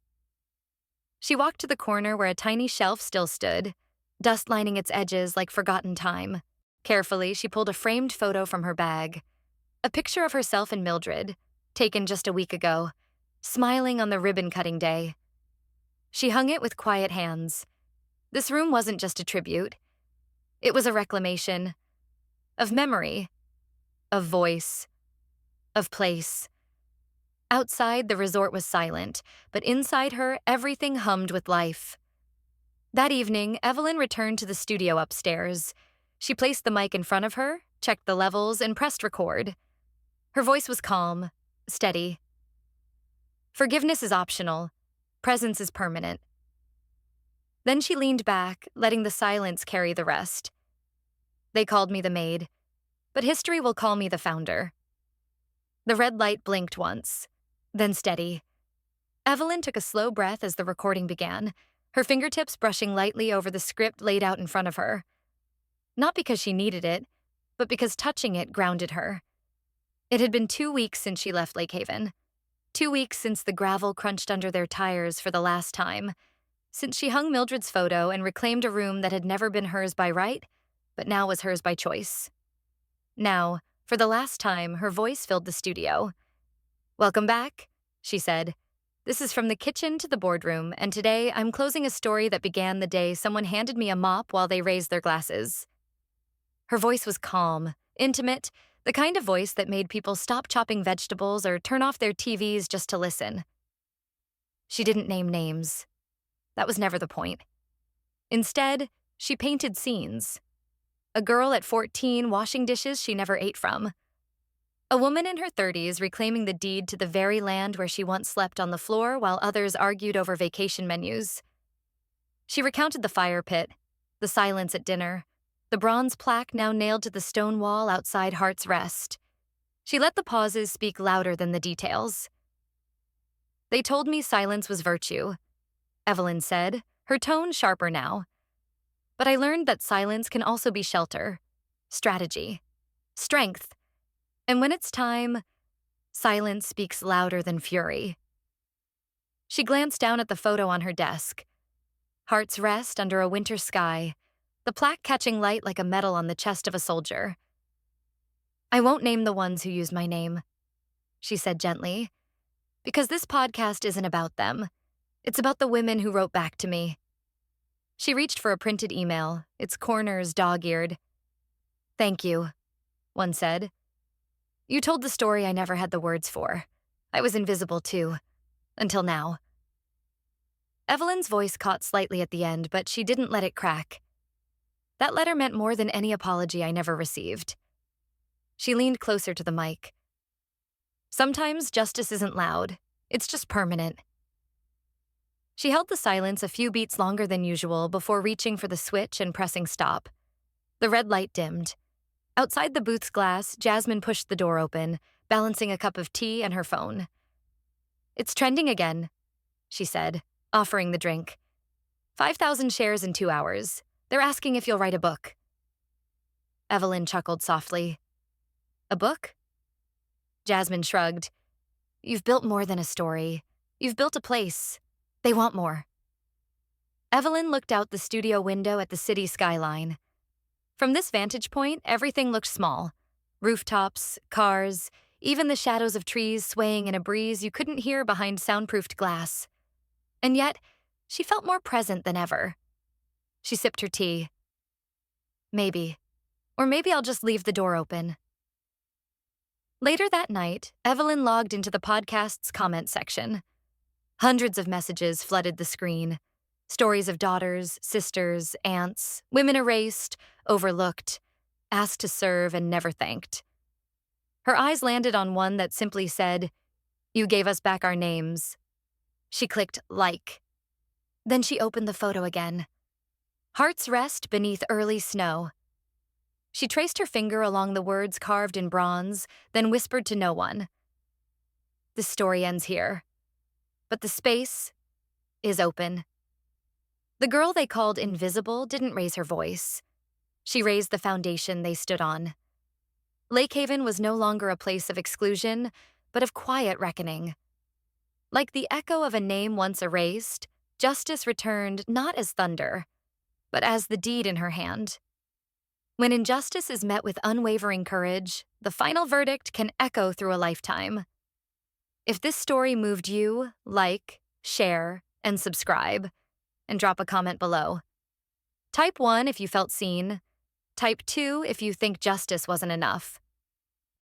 She walked to the corner where a tiny shelf still stood, dust lining its edges like forgotten time. Carefully, she pulled a framed photo from her bag. A picture of herself and Mildred, taken just a week ago, smiling on the ribbon-cutting day. She hung it with quiet hands. This room wasn't just a tribute. It was a reclamation. Of memory. Of voice. Of place. Outside, the resort was silent, but inside her, everything hummed with life. That evening, Evelyn returned to the studio upstairs. She placed the mic in front of her, checked the levels, and pressed record. Her voice was calm, steady. Forgiveness is optional. Presence is permanent. Then she leaned back, letting the silence carry the rest. They called me the Maid, but history will call me the founder. The red light blinked once, then steady. Evelyn took a slow breath as the recording began, her fingertips brushing lightly over the script laid out in front of her. Not because she needed it, but because touching it grounded her. It had been 2 weeks since she left Lake Haven. 2 weeks since the gravel crunched under their tires for the last time. Since she hung Mildred's photo and reclaimed a room that had never been hers by right, but now was hers by choice. Now, for the last time, her voice filled the studio. Welcome back, she said. This is from the kitchen to the boardroom, and today I'm closing a story that began the day someone handed me a mop while they raised their glasses. Her voice was calm, intimate, the kind of voice that made people stop chopping vegetables or turn off their TVs just to listen. She didn't name names. That was never the point. Instead, she painted scenes. A girl at 14 washing dishes she never ate from. A woman in her 30s reclaiming the deed to the very land where she once slept on the floor while others argued over vacation menus. She recounted the fire pit, the silence at dinner, the bronze plaque now nailed to the stone wall outside Heart's Rest. She let the pauses speak louder than the details. They told me silence was virtue, Evelyn said, her tone sharper now. But I learned that silence can also be shelter, strategy, strength. And when it's time, silence speaks louder than fury. She glanced down at the photo on her desk. Heart's rest under a winter sky, the plaque catching light like a medal on the chest of a soldier. I won't name the ones who used my name, she said gently, because this podcast isn't about them. It's about the women who wrote back to me. She reached for a printed email, its corners dog-eared. Thank you, one said. You told the story I never had the words for. I was invisible too, until now. Evelyn's voice caught slightly at the end, but she didn't let it crack. That letter meant more than any apology I never received. She leaned closer to the mic. Sometimes justice isn't loud. It's just permanent. She held the silence a few beats longer than usual before reaching for the switch and pressing stop. The red light dimmed. Outside the booth's glass, Jasmine pushed the door open, balancing a cup of tea and her phone. It's trending again, she said, offering the drink. 5,000 shares in 2 hours. They're asking if you'll write a book. Evelyn chuckled softly. A book? Jasmine shrugged. You've built more than a story. You've built a place. They want more. Evelyn looked out the studio window at the city skyline. From this vantage point, everything looked small. Rooftops, cars, even the shadows of trees swaying in a breeze you couldn't hear behind soundproofed glass. And yet, she felt more present than ever. She sipped her tea. Maybe. Or maybe I'll just leave the door open. Later that night, Evelyn logged into the podcast's comment section. Hundreds of messages flooded the screen. Stories of daughters, sisters, aunts, women erased, overlooked, asked to serve and never thanked. Her eyes landed on one that simply said, "You gave us back our names." She clicked like. Then she opened the photo again. Heart's rest beneath early snow. She traced her finger along the words carved in bronze, then whispered to no one. The story ends here. But the space is open. The girl they called invisible didn't raise her voice. She raised the foundation they stood on. Lake Haven was no longer a place of exclusion, but of quiet reckoning. Like the echo of a name once erased, justice returned not as thunder, but as the deed in her hand. When injustice is met with unwavering courage, the final verdict can echo through a lifetime. If this story moved you, like, share, and subscribe, and drop a comment below. Type 1 if you felt seen. Type 2 if you think justice wasn't enough.